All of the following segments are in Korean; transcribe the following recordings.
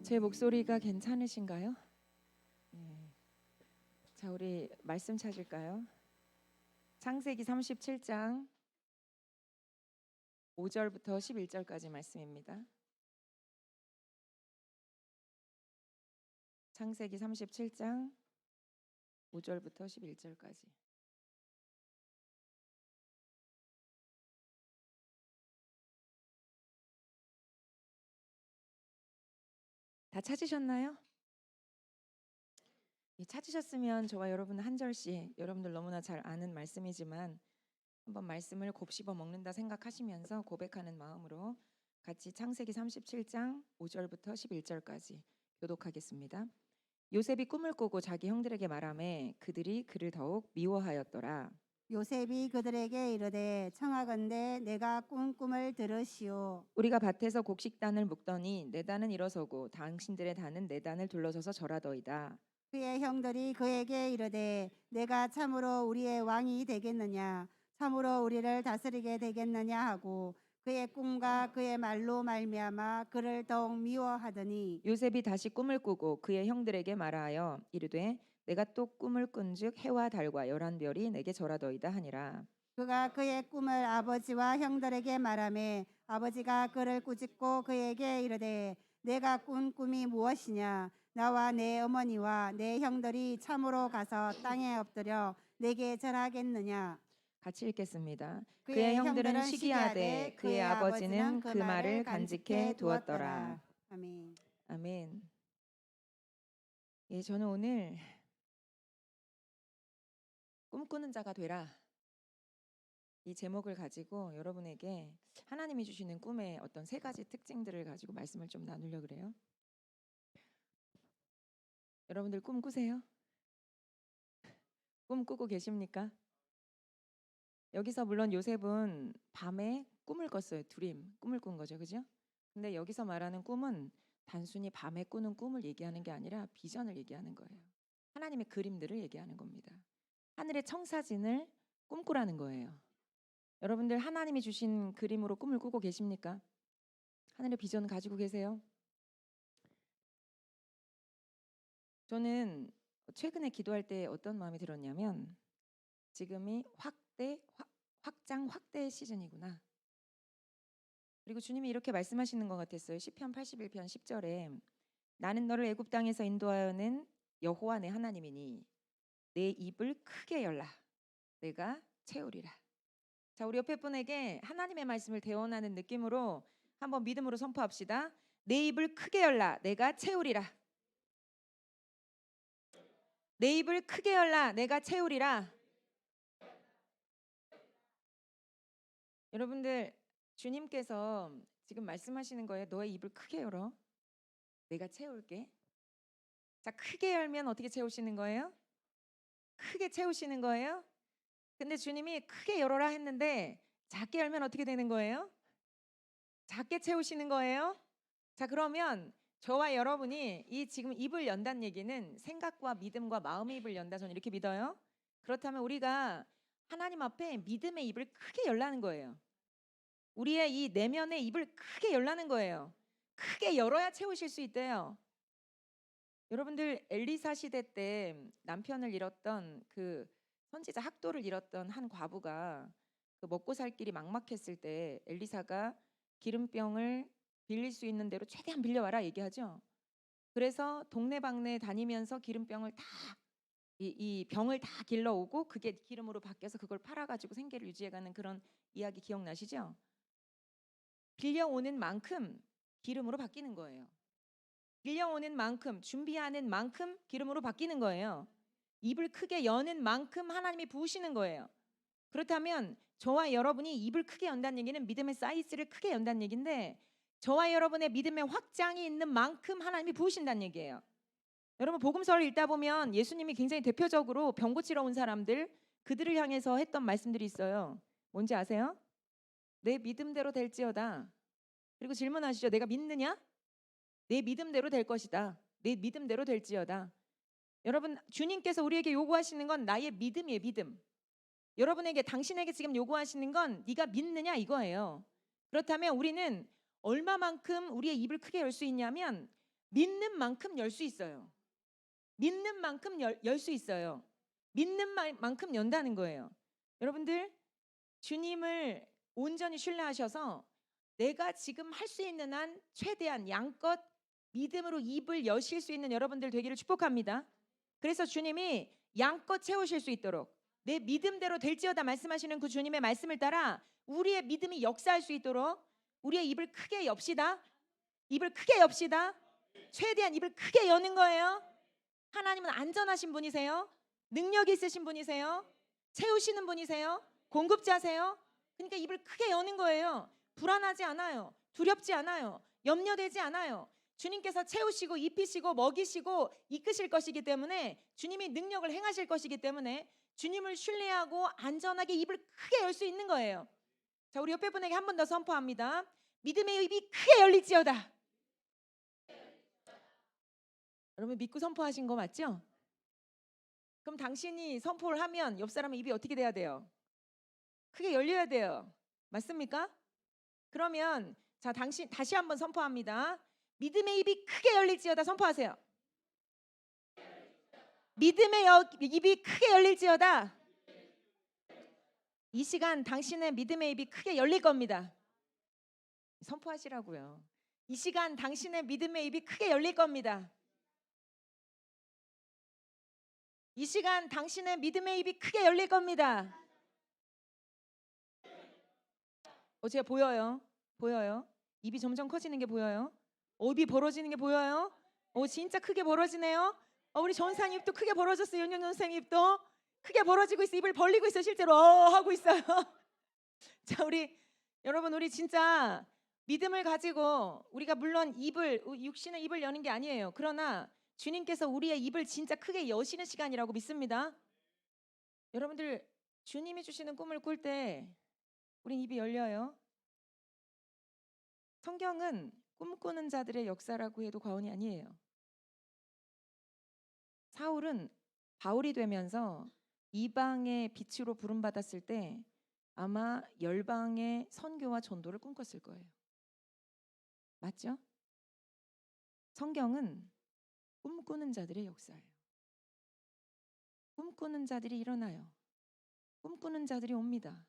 제 목소리가 괜찮으신가요? 네. 자, 우리 말씀 찾을까요? 창세기 37장 5절부터 11절까지 말씀입니다. 창세기 37장 5절부터 11절까지. 다 찾으셨나요? 찾으셨으면 저와 여러분 한 절씩, 여러분들 너무나 잘 아는 말씀이지만 한번 말씀을 곱씹어 먹는다 생각하시면서 고백하는 마음으로 같이 창세기 37장 5절부터 11절까지 교독하겠습니다. 요셉이 꿈을 꾸고 자기 형들에게 말하매 그들이 그를 더욱 미워하였더라. 요셉이 그들에게 이르되 청하건대 내가 꾼 꿈을 들으시오. 우리가 밭에서 곡식단을 묶더니 내 단은 일어서고 당신들의 단은 내 단을 둘러서서 절하더이다. 그의 형들이 그에게 이르되 내가 참으로 우리의 왕이 되겠느냐, 참으로 우리를 다스리게 되겠느냐 하고 그의 꿈과 그의 말로 말미암아 그를 더욱 미워하더니 요셉이 다시 꿈을 꾸고 그의 형들에게 말하여 이르되 내가 또 꿈을 꾼즉 해와 달과 열한 별이 내게 절하더이다 하니라. 그가 그의 꿈을 아버지와 형들에게 말하매 아버지가 그를 꾸짖고 그에게 이르되 내가 꾼 꿈이 무엇이냐, 나와 내 어머니와 내 형들이 참으로 가서 땅에 엎드려 내게 절하겠느냐. 같이 읽겠습니다. 그의 그의 형들은 형들은 시기하되 그의 아버지는 그 말을 간직해 두었더라. 아멘. 아멘. 예, 저는 오늘 꿈꾸는 자가 되라 이 제목을 가지고 여러분에게 하나님이 주시는 꿈의 어떤 세 가지 특징들을 가지고 말씀을 좀 나누려고 그래요. 여러분들 꿈 꾸세요? 꿈 꾸고 계십니까? 여기서 물론 요셉은 밤에 꿈을 꿨어요. 드림, 꿈을 꾼 거죠. 그죠? 근데 여기서 말하는 꿈은 단순히 밤에 꾸는 꿈을 얘기하는 게 아니라 비전을 얘기하는 거예요. 하나님의 그림들을 얘기하는 겁니다. 하늘의 청사진을 꿈꾸라는 거예요. 여러분들 하나님이 주신 그림으로 꿈을 꾸고 계십니까? 하늘의 비전 가지고 계세요? 저는 최근에 기도할 때 어떤 마음이 들었냐면 지금이 확장 확대 시즌이구나. 그리고 주님이 이렇게 말씀하시는 것 같았어요. 시편 81편 10절에 나는 너를 애굽 땅에서 인도하여낸 여호와 내 하나님이니 내 입을 크게 열라 내가 채우리라. 자, 우리 옆에 분에게 하나님의 말씀을 대언하는 느낌으로 한번 믿음으로 선포합시다. 내 입을 크게 열라 내가 채우리라. 내 입을 크게 열라 내가 채우리라. 여러분들 주님께서 지금 말씀하시는 거예요. 너의 입을 크게 열어 내가 채울게. 자, 크게 열면 어떻게 채우시는 거예요? 크게 채우시는 거예요? 근데 주님이 크게 열어라 했는데 작게 열면 어떻게 되는 거예요? 작게 채우시는 거예요? 자, 그러면 저와 여러분이 이 지금 입을 연다는 얘기는 생각과 믿음과 마음의 입을 연다, 저는 이렇게 믿어요. 그렇다면 우리가 하나님 앞에 믿음의 입을 크게 열라는 거예요. 우리의 이 내면의 입을 크게 열라는 거예요. 크게 열어야 채우실 수 있대요. 여러분들 엘리사 시대 때 남편을 잃었던 그 선지자 학도를 잃었던 한 과부가 그 먹고 살 길이 막막했을 때 엘리사가 기름병을 빌릴 수 있는 대로 최대한 빌려와라 얘기하죠. 그래서 동네방네 다니면서 기름병을 다 이 병을 다 길러오고 그게 기름으로 바뀌어서 그걸 팔아가지고 생계를 유지해가는 그런 이야기 기억나시죠? 빌려오는 만큼 기름으로 바뀌는 거예요. 빌려오는 만큼, 준비하는 만큼 기름으로 바뀌는 거예요. 입을 크게 여는 만큼 하나님이 부으시는 거예요. 그렇다면 저와 여러분이 입을 크게 연다는 얘기는 믿음의 사이즈를 크게 연다는 얘기인데 저와 여러분의 믿음의 확장이 있는 만큼 하나님이 부으신다는 얘기예요. 여러분 복음서를 읽다 보면 예수님이 굉장히 대표적으로 병 고치러 온 사람들 그들을 향해서 했던 말씀들이 있어요. 뭔지 아세요? 내 믿음대로 될지어다. 그리고 질문하시죠. 내가 믿느냐? 내 믿음대로 될 것이다. 내 믿음대로 될지어다. 여러분 주님께서 우리에게 요구하시는 건 나의 믿음이에요. 믿음. 여러분에게 당신에게 지금 요구하시는 건 네가 믿느냐 이거예요. 그렇다면 우리는 얼마만큼 우리의 입을 크게 열 수 있냐면 믿는 만큼 열 수 있어요. 믿는 만큼 열 수 있어요. 믿는 만큼 연다는 거예요. 여러분들 주님을 온전히 신뢰하셔서 내가 지금 할 수 있는 한 최대한 양껏 믿음으로 입을 여실 수 있는 여러분들 되기를 축복합니다. 그래서 주님이 양껏 채우실 수 있도록 내 믿음대로 될지어다 말씀하시는 그 주님의 말씀을 따라 우리의 믿음이 역사할 수 있도록 우리의 입을 크게 엽시다. 입을 크게 엽시다. 최대한 입을 크게 여는 거예요. 하나님은 안전하신 분이세요. 능력이 있으신 분이세요. 채우시는 분이세요. 공급자세요. 그러니까 입을 크게 여는 거예요. 불안하지 않아요. 두렵지 않아요. 염려되지 않아요. 주님께서 채우시고 입히시고 먹이시고 이끄실 것이기 때문에 주님이 능력을 행하실 것이기 때문에 주님을 신뢰하고 안전하게 입을 크게 열 수 있는 거예요. 자, 우리 옆에 분에게 한 번 더 선포합니다. 믿음의 입이 크게 열릴지어다. 여러분 믿고 선포하신 거 맞죠? 그럼 당신이 선포를 하면 옆 사람의 입이 어떻게 돼야 돼요? 크게 열려야 돼요. 맞습니까? 그러면 자, 당신 다시 한번 선포합니다. 믿음의 입이 크게 열릴지어다. 선포하세요. 믿음의 입이 크게 열릴지어다. 이 시간 당신의 믿음의 입이 크게 열릴 겁니다. 선포하시라고요. 이 시간 당신의 믿음의 입이 크게 열릴 겁니다. 이 시간 당신의 믿음의 입이 크게 열릴 겁니다. 제가 보여요. 보여요. 입이 점점 커지는 게 보여요. 입이 벌어지는 게 보여요. 진짜 크게 벌어지네요. 우리 전사님 입도 크게 벌어졌어요. 윤영 선생님 입도 크게 벌어지고 있어. 입을 벌리고 있어. 실제로 하고 있어요. 자, 여러분 우리 진짜 믿음을 가지고 우리가 물론 육신의 입을 여는 게 아니에요. 그러나 주님께서 우리의 입을 진짜 크게 여시는 시간이라고 믿습니다. 여러분들 주님이 주시는 꿈을 꿀 때 우린 입이 열려요. 성경은 꿈꾸는 자들의 역사라고 해도 과언이 아니에요. 사울은 바울이 되면서 이방의 빛으로 부름받았을 때 아마 열방의 선교와 전도를 꿈꿨을 거예요. 맞죠? 성경은 꿈꾸는 자들의 역사예요. 꿈꾸는 자들이 일어나요. 꿈꾸는 자들이 옵니다.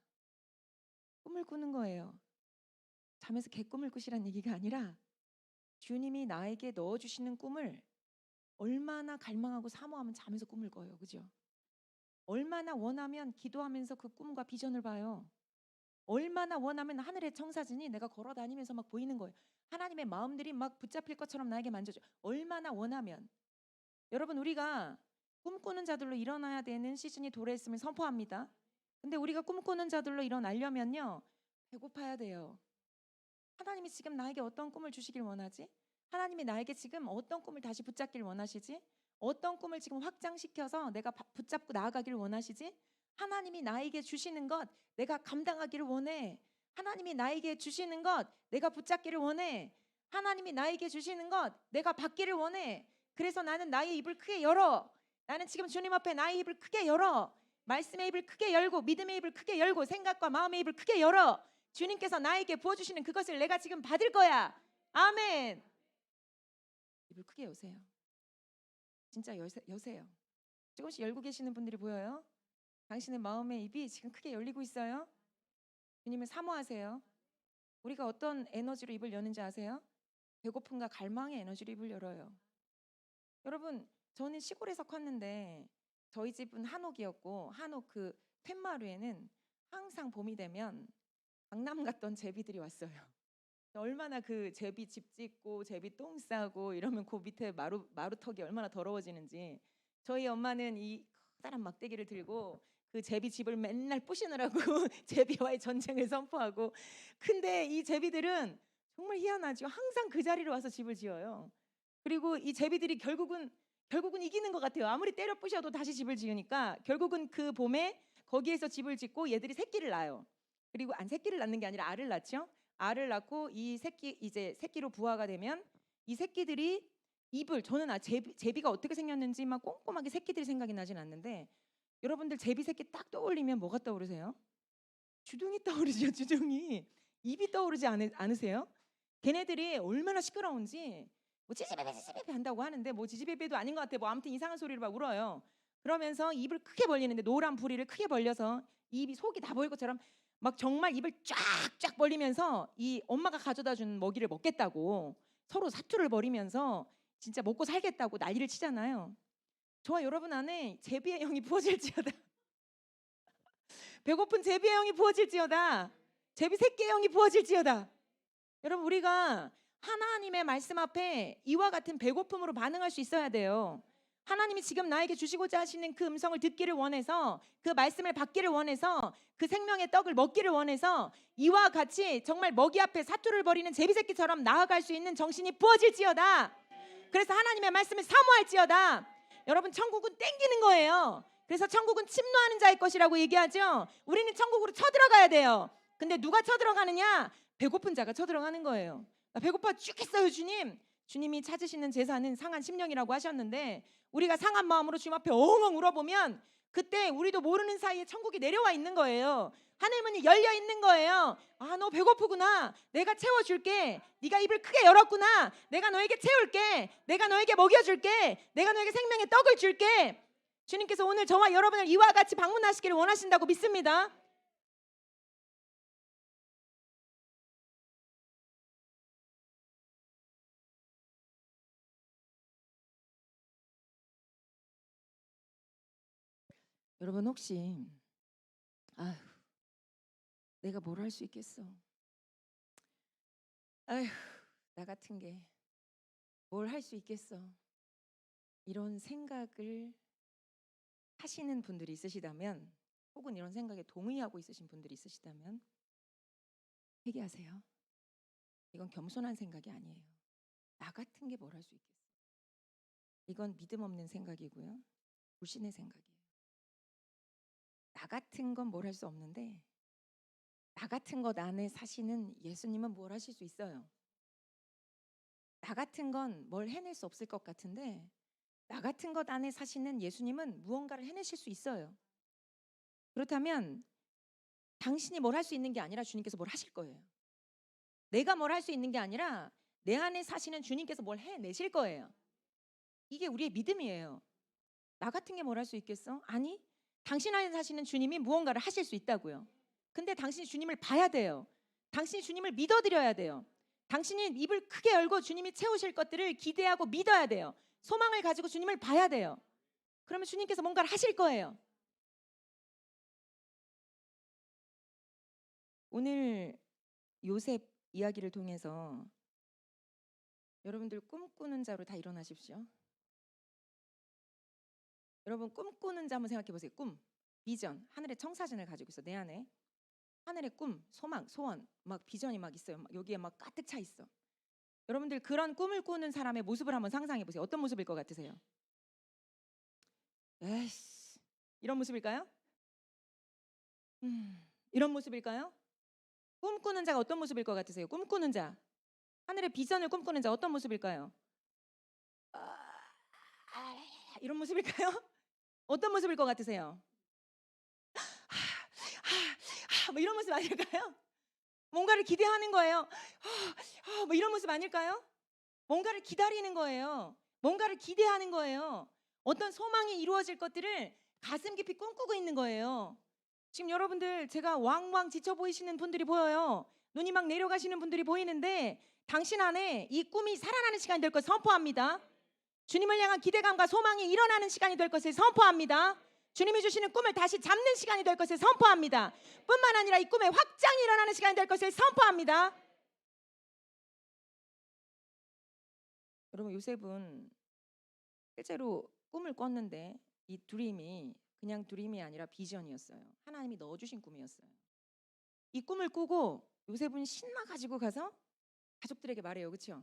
꿈을 꾸는 거예요. 잠에서 개꿈을 꾸시란 얘기가 아니라 주님이 나에게 넣어주시는 꿈을 얼마나 갈망하고 사모하면 잠에서 꿈을 꿔요. 그죠? 얼마나 원하면 기도하면서 그 꿈과 비전을 봐요. 얼마나 원하면 하늘의 청사진이 내가 걸어다니면서 막 보이는 거예요. 하나님의 마음들이 막 붙잡힐 것처럼 나에게 만져줘. 얼마나 원하면. 여러분 우리가 꿈꾸는 자들로 일어나야 되는 시즌이 도래했음을 선포합니다. 근데 우리가 꿈꾸는 자들로 일어나려면요, 배고파야 돼요. 하나님이 지금 나에게 어떤 꿈을 주시길 원하지? 하나님이 나에게 지금 어떤 꿈을 다시 붙잡길 원하시지? 어떤 꿈을 지금 확장시켜서 내가 붙잡고 나아가길 원하시지? 하나님이 나에게 주시는 것 내가 감당하기를 원해. 하나님이 나에게 주시는 것 내가 붙잡기를 원해. 하나님이 나에게 주시는 것 내가 받기를 원해. 그래서 나는 나의 입을 크게 열어. 나는 지금 주님 앞에 나의 입을 크게 열어. 말씀의 입을 크게 열고 믿음의 입을 크게 열고 생각과 마음의 입을 크게 열어. 주님께서 나에게 부어주시는 그것을 내가 지금 받을 거야. 아멘. 입을 크게 여세요. 진짜 여세요. 조금씩 열고 계시는 분들이 보여요. 당신의 마음의 입이 지금 크게 열리고 있어요. 주님을 사모하세요. 우리가 어떤 에너지로 입을 여는지 아세요? 배고픔과 갈망의 에너지로 입을 열어요. 여러분 저는 시골에서 컸는데 저희 집은 한옥이었고 한옥 그 툇마루에는 항상 봄이 되면 강남 갔던 제비들이 왔어요. 얼마나 그 제비 집 짓고 제비 똥 싸고 이러면 그 밑에 마루턱이 얼마나 더러워지는지. 저희 엄마는 이 커다란 막대기를 들고 그 제비 집을 맨날 부시느라고 제비와의 전쟁을 선포하고. 근데 이 제비들은 정말 희한하죠. 항상 그 자리로 와서 집을 지어요. 그리고 이 제비들이 결국은 이기는 것 같아요. 아무리 때려 부셔도 다시 집을 지으니까 결국은 그 봄에 거기에서 집을 짓고 얘들이 새끼를 낳아요. 그리고 새끼를 낳는 게 아니라 알을 낳죠. 알을 낳고 이 새끼로 부화가 되면 이 새끼들이 저는 제비가 어떻게 생겼는지 막 꼼꼼하게 새끼들이 생각이 나진 않는데, 여러분들 제비 새끼 딱 떠올리면 뭐가 떠오르세요? 주둥이 떠오르죠. 주둥이. 입이 떠오르지 않으세요? 걔네들이 얼마나 시끄러운지 뭐 지지배배 한다고 하는데 뭐 지지배배도 아닌 것 같아. 뭐 아무튼 이상한 소리를 막 울어요. 그러면서 입을 크게 벌리는데 노란 부리를 크게 벌려서 입이 속이 다 보일 것처럼 막 정말 입을 쫙쫙 벌리면서 이 엄마가 가져다 준 먹이를 먹겠다고 서로 사투를 벌이면서 진짜 먹고 살겠다고 난리를 치잖아요. 저와 여러분 안에 제비의 영이 부어질지어다. 배고픈 제비의 영이 부어질지어다. 제비 새끼의 영이 부어질지어다. 여러분 우리가 하나님의 말씀 앞에 이와 같은 배고픔으로 반응할 수 있어야 돼요. 하나님이 지금 나에게 주시고자 하시는 그 음성을 듣기를 원해서 그 말씀을 받기를 원해서 그 생명의 떡을 먹기를 원해서 이와 같이 정말 먹이 앞에 사투를 벌이는 제비새끼처럼 나아갈 수 있는 정신이 부어질지어다. 그래서 하나님의 말씀을 사모할지어다. 여러분 천국은 땡기는 거예요. 그래서 천국은 침노하는 자의 것이라고 얘기하죠. 우리는 천국으로 쳐들어가야 돼요. 근데 누가 쳐들어가느냐? 배고픈 자가 쳐들어가는 거예요. 나 배고파 죽겠어요 주님. 주님이 찾으시는 제사는 상한 심령이라고 하셨는데 우리가 상한 마음으로 주님 앞에 엉엉 울어보면 그때 우리도 모르는 사이에 천국이 내려와 있는 거예요. 하늘 문이 열려 있는 거예요. 아, 너 배고프구나. 내가 채워줄게. 네가 입을 크게 열었구나. 내가 너에게 채울게. 내가 너에게 먹여줄게. 내가 너에게 생명의 떡을 줄게. 주님께서 오늘 저와 여러분을 이와 같이 방문하시기를 원하신다고 믿습니다. 여러분 혹시 아휴 내가 뭘 할 수 있겠어. 아휴 나 같은 게 뭘 할 수 있겠어. 이런 생각을 하시는 분들이 있으시다면 혹은 이런 생각에 동의하고 있으신 분들이 있으시다면 회개하세요. 이건 겸손한 생각이 아니에요. 나 같은 게 뭘 할 수 있겠어. 이건 믿음 없는 생각이고요. 불신의 생각이에요. 나 같은 건 뭘 할 수 없는데 나 같은 것 안에 사시는 예수님은 뭘 하실 수 있어요. 나 같은 건 뭘 해낼 수 없을 것 같은데 나 같은 것 안에 사시는 예수님은 무언가를 해내실 수 있어요. 그렇다면 당신이 뭘 할 수 있는 게 아니라 주님께서 뭘 하실 거예요. 내가 뭘 할 수 있는 게 아니라 내 안에 사시는 주님께서 뭘 해내실 거예요. 이게 우리의 믿음이에요. 나 같은 게 뭘 할 수 있겠어? 아니, 당신 안에 사시는 주님이 무언가를 하실 수 있다고요. 근데 당신이 주님을 봐야 돼요. 당신이 주님을 믿어드려야 돼요. 당신이 입을 크게 열고 주님이 채우실 것들을 기대하고 믿어야 돼요. 소망을 가지고 주님을 봐야 돼요. 그러면 주님께서 뭔가를 하실 거예요. 오늘 요셉 이야기를 통해서 여러분들 꿈꾸는 자로 다 일어나십시오. 여러분 꿈꾸는 자 한번 생각해 보세요. 꿈, 비전, 하늘의 청사진을 가지고 있어. 내 안에 하늘의 꿈, 소망, 소원, 막 비전이 막 있어요. 막 여기에 막 가득 차 있어. 여러분들 그런 꿈을 꾸는 사람의 모습을 한번 상상해 보세요. 어떤 모습일 것 같으세요? 에이씨, 이런 모습일까요? 이런 모습일까요? 꿈꾸는 자가 어떤 모습일 것 같으세요? 꿈꾸는 자, 하늘의 비전을 꿈꾸는 자 어떤 모습일까요? 이런 모습일까요? 어떤 모습일 것 같으세요? 뭐 이런 모습 아닐까요? 뭔가를 기대하는 거예요. 뭐 이런 모습 아닐까요? 뭔가를 기다리는 거예요. 뭔가를 기대하는 거예요. 어떤 소망이 이루어질 것들을 가슴 깊이 꿈꾸고 있는 거예요. 지금 여러분들 제가 왕왕 지쳐 보이시는 분들이 보여요. 눈이 막 내려가시는 분들이 보이는데 당신 안에 이 꿈이 살아나는 시간이 될 걸 선포합니다. 주님을 향한 기대감과 소망이 일어나는 시간이 될 것을 선포합니다. 주님이 주시는 꿈을 다시 잡는 시간이 될 것을 선포합니다. 뿐만 아니라 이 꿈의 확장이 일어나는 시간이 될 것을 선포합니다. 여러분 요셉은 실제로 꿈을 꿨는데 이 드림이 그냥 드림이 아니라 비전이었어요. 하나님이 넣어주신 꿈이었어요. 이 꿈을 꾸고 요셉은 신나 가지고 가서 가족들에게 말해요. 그렇죠?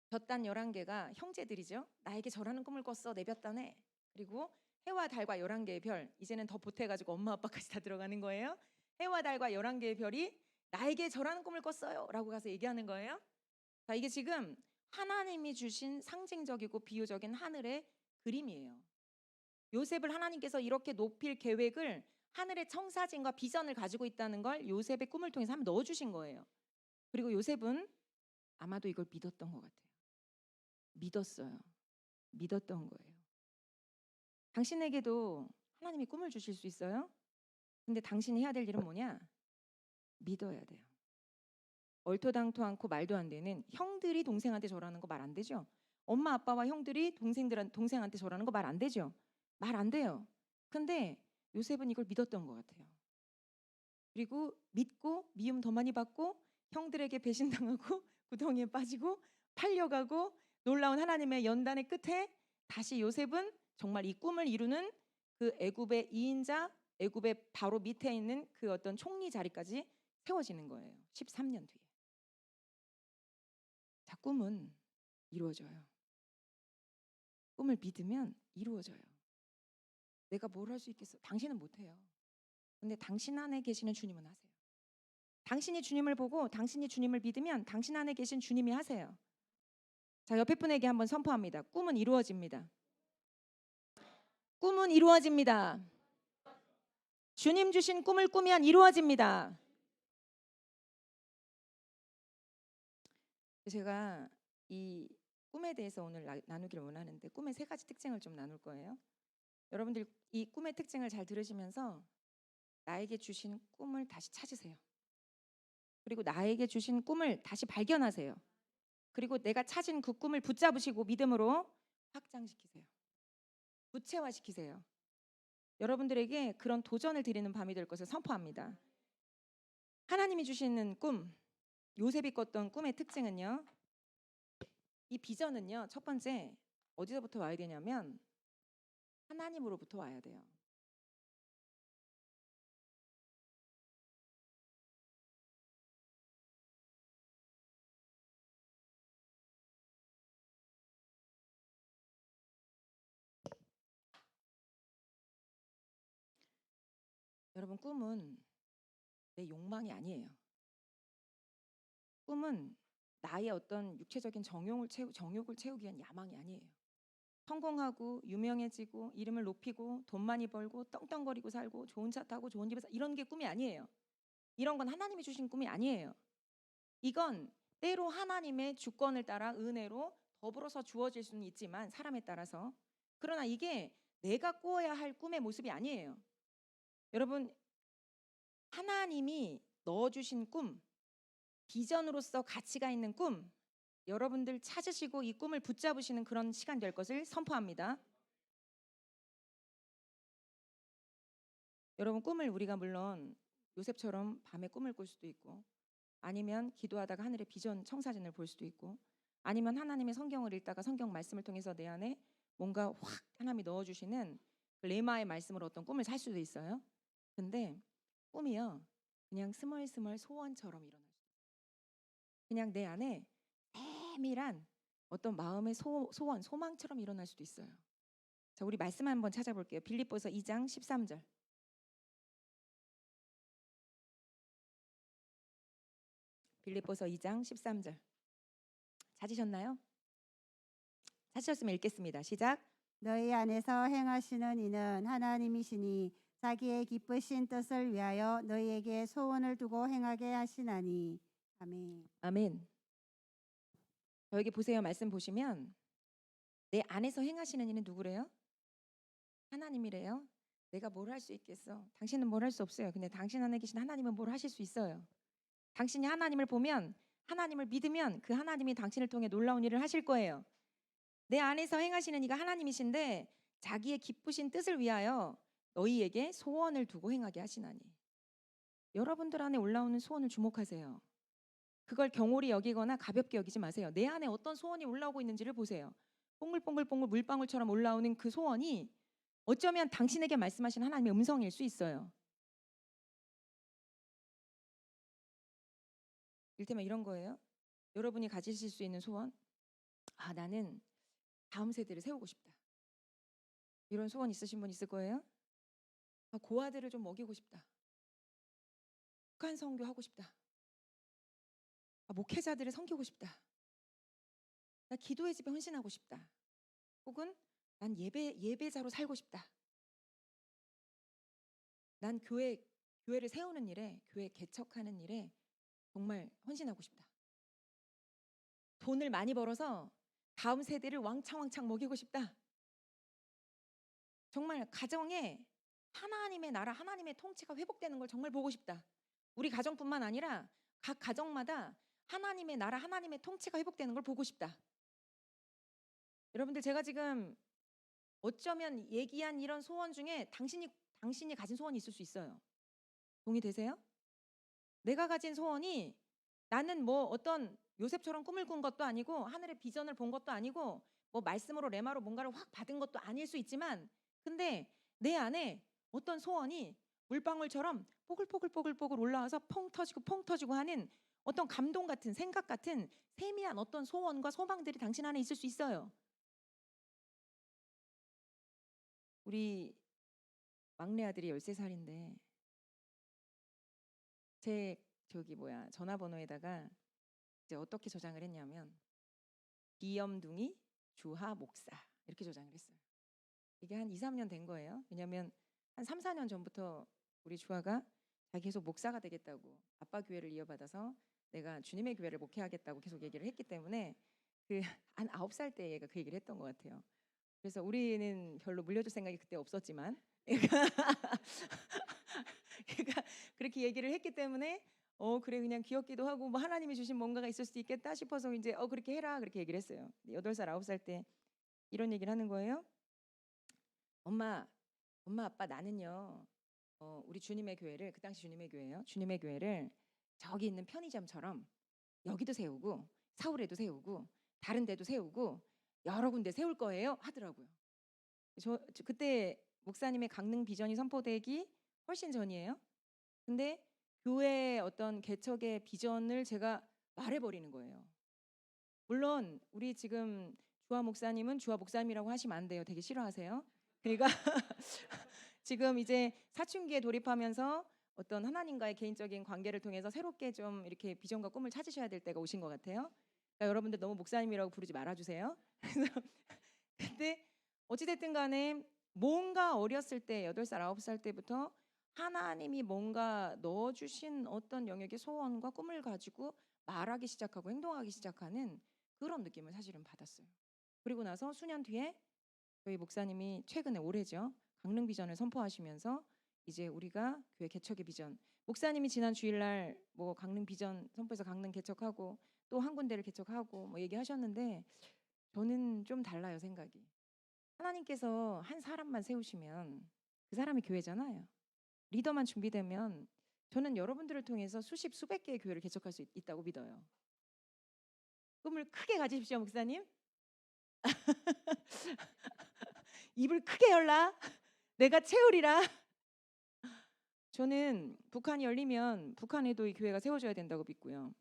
볕단 11개가 형제들이죠. 나에게 저라는 꿈을 꿨어. 내 볕단에. 그리고 해와 달과 11개의 별. 이제는 더 보태가지고 엄마 아빠까지 다 들어가는 거예요. 해와 달과 11개의 별이 나에게 저라는 꿈을 꿨어요. 라고 가서 얘기하는 거예요. 자, 이게 지금 하나님이 주신 상징적이고 비유적인 하늘의 그림이에요. 요셉을 하나님께서 이렇게 높일 계획을 하늘의 청사진과 비전을 가지고 있다는 걸 요셉의 꿈을 통해서 한번 넣어주신 거예요. 그리고 요셉은 아마도 이걸 믿었던 것 같아요. 믿었어요. 믿었던 거예요. 당신에게도 하나님이 꿈을 주실 수 있어요. 근데 당신이 해야 될 일은 뭐냐? 믿어야 돼요. 얼토당토 않고 말도 안 되는 형들이 동생한테 저라는 거 말 안 되죠? 엄마 아빠와 형들이 동생한테 저라는 거 말 안 되죠? 말 안 돼요. 근데 요셉은 이걸 믿었던 것 같아요. 그리고 믿고 미움 더 많이 받고 형들에게 배신당하고 구덩이에 빠지고 팔려가고 놀라운 하나님의 연단의 끝에 다시 요셉은 정말 이 꿈을 이루는 그 애굽의 2인자, 애굽의 바로 밑에 있는 그 어떤 총리 자리까지 세워지는 거예요. 13년 뒤에. 자, 꿈은 이루어져요. 꿈을 믿으면 이루어져요. 내가 뭘 할 수 있겠어? 당신은 못해요. 근데 당신 안에 계시는 주님은 하세요. 당신이 주님을 보고 당신이 주님을 믿으면 당신 안에 계신 주님이 하세요. 자, 옆에 분에게 한번 선포합니다. 꿈은 이루어집니다. 꿈은 이루어집니다. 주님 주신 꿈을 꾸면 이루어집니다. 제가 이 꿈에 대해서 오늘 나누기를 원하는데 꿈의 3가지 특징을 좀 나눌 거예요. 여러분들 이 꿈의 특징을 잘 들으시면서 나에게 주신 꿈을 다시 찾으세요. 그리고 나에게 주신 꿈을 다시 발견하세요. 그리고 내가 찾은 그 꿈을 붙잡으시고 믿음으로 확장시키세요. 구체화시키세요. 여러분들에게 그런 도전을 드리는 밤이 될 것을 선포합니다. 하나님이 주시는 꿈, 요셉이 꿨던 꿈의 특징은요. 이 비전은요. 첫 번째 어디서부터 와야 되냐면 하나님으로부터 와야 돼요. 여러분 꿈은 내 욕망이 아니에요. 꿈은 나의 어떤 육체적인 정욕을 채우기 위한 야망이 아니에요. 성공하고 유명해지고 이름을 높이고 돈 많이 벌고 떵떵거리고 살고 좋은 차 타고 좋은 집에 이런 게 꿈이 아니에요. 이런 건 하나님이 주신 꿈이 아니에요. 이건 때로 하나님의 주권을 따라 은혜로 더불어서 주어질 수는 있지만 사람에 따라서 그러나 이게 내가 꾸어야 할 꿈의 모습이 아니에요. 여러분 하나님이 넣어주신 꿈 비전으로서 가치가 있는 꿈 여러분들 찾으시고 이 꿈을 붙잡으시는 그런 시간 될 것을 선포합니다. 여러분 꿈을 우리가 물론 요셉처럼 밤에 꿈을 꿀 수도 있고 아니면 기도하다가 하늘의 비전 청사진을 볼 수도 있고 아니면 하나님의 성경을 읽다가 성경 말씀을 통해서 내 안에 뭔가 확 하나님이 넣어주시는 레마의 말씀으로 어떤 꿈을 살 수도 있어요. 근데 꿈이요 그냥 스멀스멀 소원처럼 일어날 수 있어요. 그냥 내 안에 세밀한 어떤 마음의 소원, 소망처럼 일어날 수도 있어요. 자, 우리 말씀 한번 찾아볼게요. 빌립보서 2장 13절. 빌립보서 2장 13절. 찾으셨나요? 찾으셨으면 읽겠습니다. 시작. 너희 안에서 행하시는 이는 하나님이시니 자기의 기쁘신 뜻을 위하여 너희에게 소원을 두고 행하게 하시나니. 아멘. 아멘. 여기 보세요. 말씀 보시면 내 안에서 행하시는 이는 누구래요? 하나님이래요. 내가 뭘 할 수 있겠어? 당신은 뭘 할 수 없어요. 근데 당신 안에 계신 하나님은 뭘 하실 수 있어요. 당신이 하나님을 보면 하나님을 믿으면 그 하나님이 당신을 통해 놀라운 일을 하실 거예요. 내 안에서 행하시는 이가 하나님이신데 자기의 기쁘신 뜻을 위하여 너희에게 소원을 두고 행하게 하시나니. 여러분들 안에 올라오는 소원을 주목하세요. 그걸 경홀히 여기거나 가볍게 여기지 마세요. 내 안에 어떤 소원이 올라오고 있는지를 보세요. 뽕글뽕글뽕글 물방울처럼 올라오는 그 소원이 어쩌면 당신에게 말씀하신 하나님의 음성일 수 있어요. 이를테면 이런 거예요. 여러분이 가지실 수 있는 소원. 아, 나는 다음 세대를 세우고 싶다. 이런 소원 있으신 분 있을 거예요. 아, 고아들을 좀 먹이고 싶다. 북한 선교하고 싶다. 아, 목회자들을 섬기고 싶다. 나 기도의 집에 헌신하고 싶다. 혹은 난 예배자로 살고 싶다. 난 교회를 세우는 일에, 교회 개척하는 일에 정말 헌신하고 싶다. 돈을 많이 벌어서 다음 세대를 왕창 먹이고 싶다. 정말 가정에 하나님의 나라, 하나님의 통치가 회복되는 걸 정말 보고 싶다. 우리 가정뿐만 아니라 각 가정마다 하나님의 나라, 하나님의 통치가 회복되는 걸 보고 싶다. 여러분들, 제가 지금 어쩌면 얘기한 이런 소원 중에 당신이 가진 소원이 있을 수 있어요. 동의되세요? 내가 가진 소원이, 나는 뭐 어떤 요셉처럼 꿈을 꾼 것도 아니고 하늘의 비전을 본 것도 아니고 뭐 말씀으로 레마로 뭔가를 확 받은 것도 아닐 수 있지만, 근데 내 안에 어떤 소원이 물방울처럼 뽀글뽀글 올라와서 펑 터지고 하는 어떤 감동 같은, 생각 같은 세미한 어떤 소원과 소망들이 당신 안에 있을 수 있어요. 우리 막내 아들이 13살인데 제 전화번호에다가 이제 어떻게 저장을 했냐면 귀염둥이 주하 목사 이렇게 저장을 했어요. 이게 한 2, 3년 된 거예요. 왜냐하면 한 3, 4년 전부터 우리 주하가 자기 계속 목사가 되겠다고, 아빠 교회를 이어받아서 내가 주님의 교회를 목회하겠다고 계속 얘기를 했기 때문에 그 한 9살 때 얘가 그 얘기를 했던 것 같아요. 그래서 우리는 별로 물려줄 생각이 그때 없었지만 얘가 그렇게 얘기를 했기 때문에 그래, 그냥 귀엽기도 하고 뭐 하나님이 주신 뭔가가 있을 수도 있겠다 싶어서 이제 그렇게 해라 그렇게 얘기를 했어요. 8살 9살 때 이런 얘기를 하는 거예요. 엄마 아빠, 나는요 우리 주님의 교회를, 그 당시 주님의 교회예요. 주님의 교회를 저기 있는 편의점처럼 여기도 세우고 서울에도 세우고 다른 데도 세우고 여러 군데 세울 거예요 하더라고요. 저 그때 목사님의 강릉 비전이 선포되기 훨씬 전이에요. 근데 교회 어떤 개척의 비전을 제가 말해버리는 거예요. 물론 우리 지금 주하 목사님은 주하 목사님이라고 하시면 안 돼요. 되게 싫어하세요. 그러니까 지금 이제 사춘기에 돌입하면서 어떤 하나님과의 개인적인 관계를 통해서 새롭게 좀 이렇게 비전과 꿈을 찾으셔야 될 때가 오신 것 같아요. 그러니까 여러분들 너무 목사님이라고 부르지 말아주세요. 근데 어찌됐든 간에 뭔가 어렸을 때 8살 9살 때부터 하나님이 뭔가 넣어주신 어떤 영역의 소원과 꿈을 가지고 말하기 시작하고 행동하기 시작하는 그런 느낌을 사실은 받았어요. 그리고 나서 수년 뒤에 저희 목사님이 최근에 올해죠, 강릉 비전을 선포하시면서 이제 우리가 교회 개척의 비전, 목사님이 지난 주일날 뭐 강릉 비전 선포해서 강릉 개척하고 또 한 군데를 개척하고 뭐 얘기하셨는데 저는 좀 달라요, 생각이. 하나님께서 한 사람만 세우시면 그 사람이 교회잖아요. 리더만 준비되면 저는 여러분들을 통해서 수십 수백 개의 교회를 개척할 수 있다고 믿어요. 꿈을 크게 가지십시오, 목사님. 입을 크게 열라. 내가 채우리라. 저는 북한이 열리면 북한에도 이 교회가 세워져야 된다고 믿고요.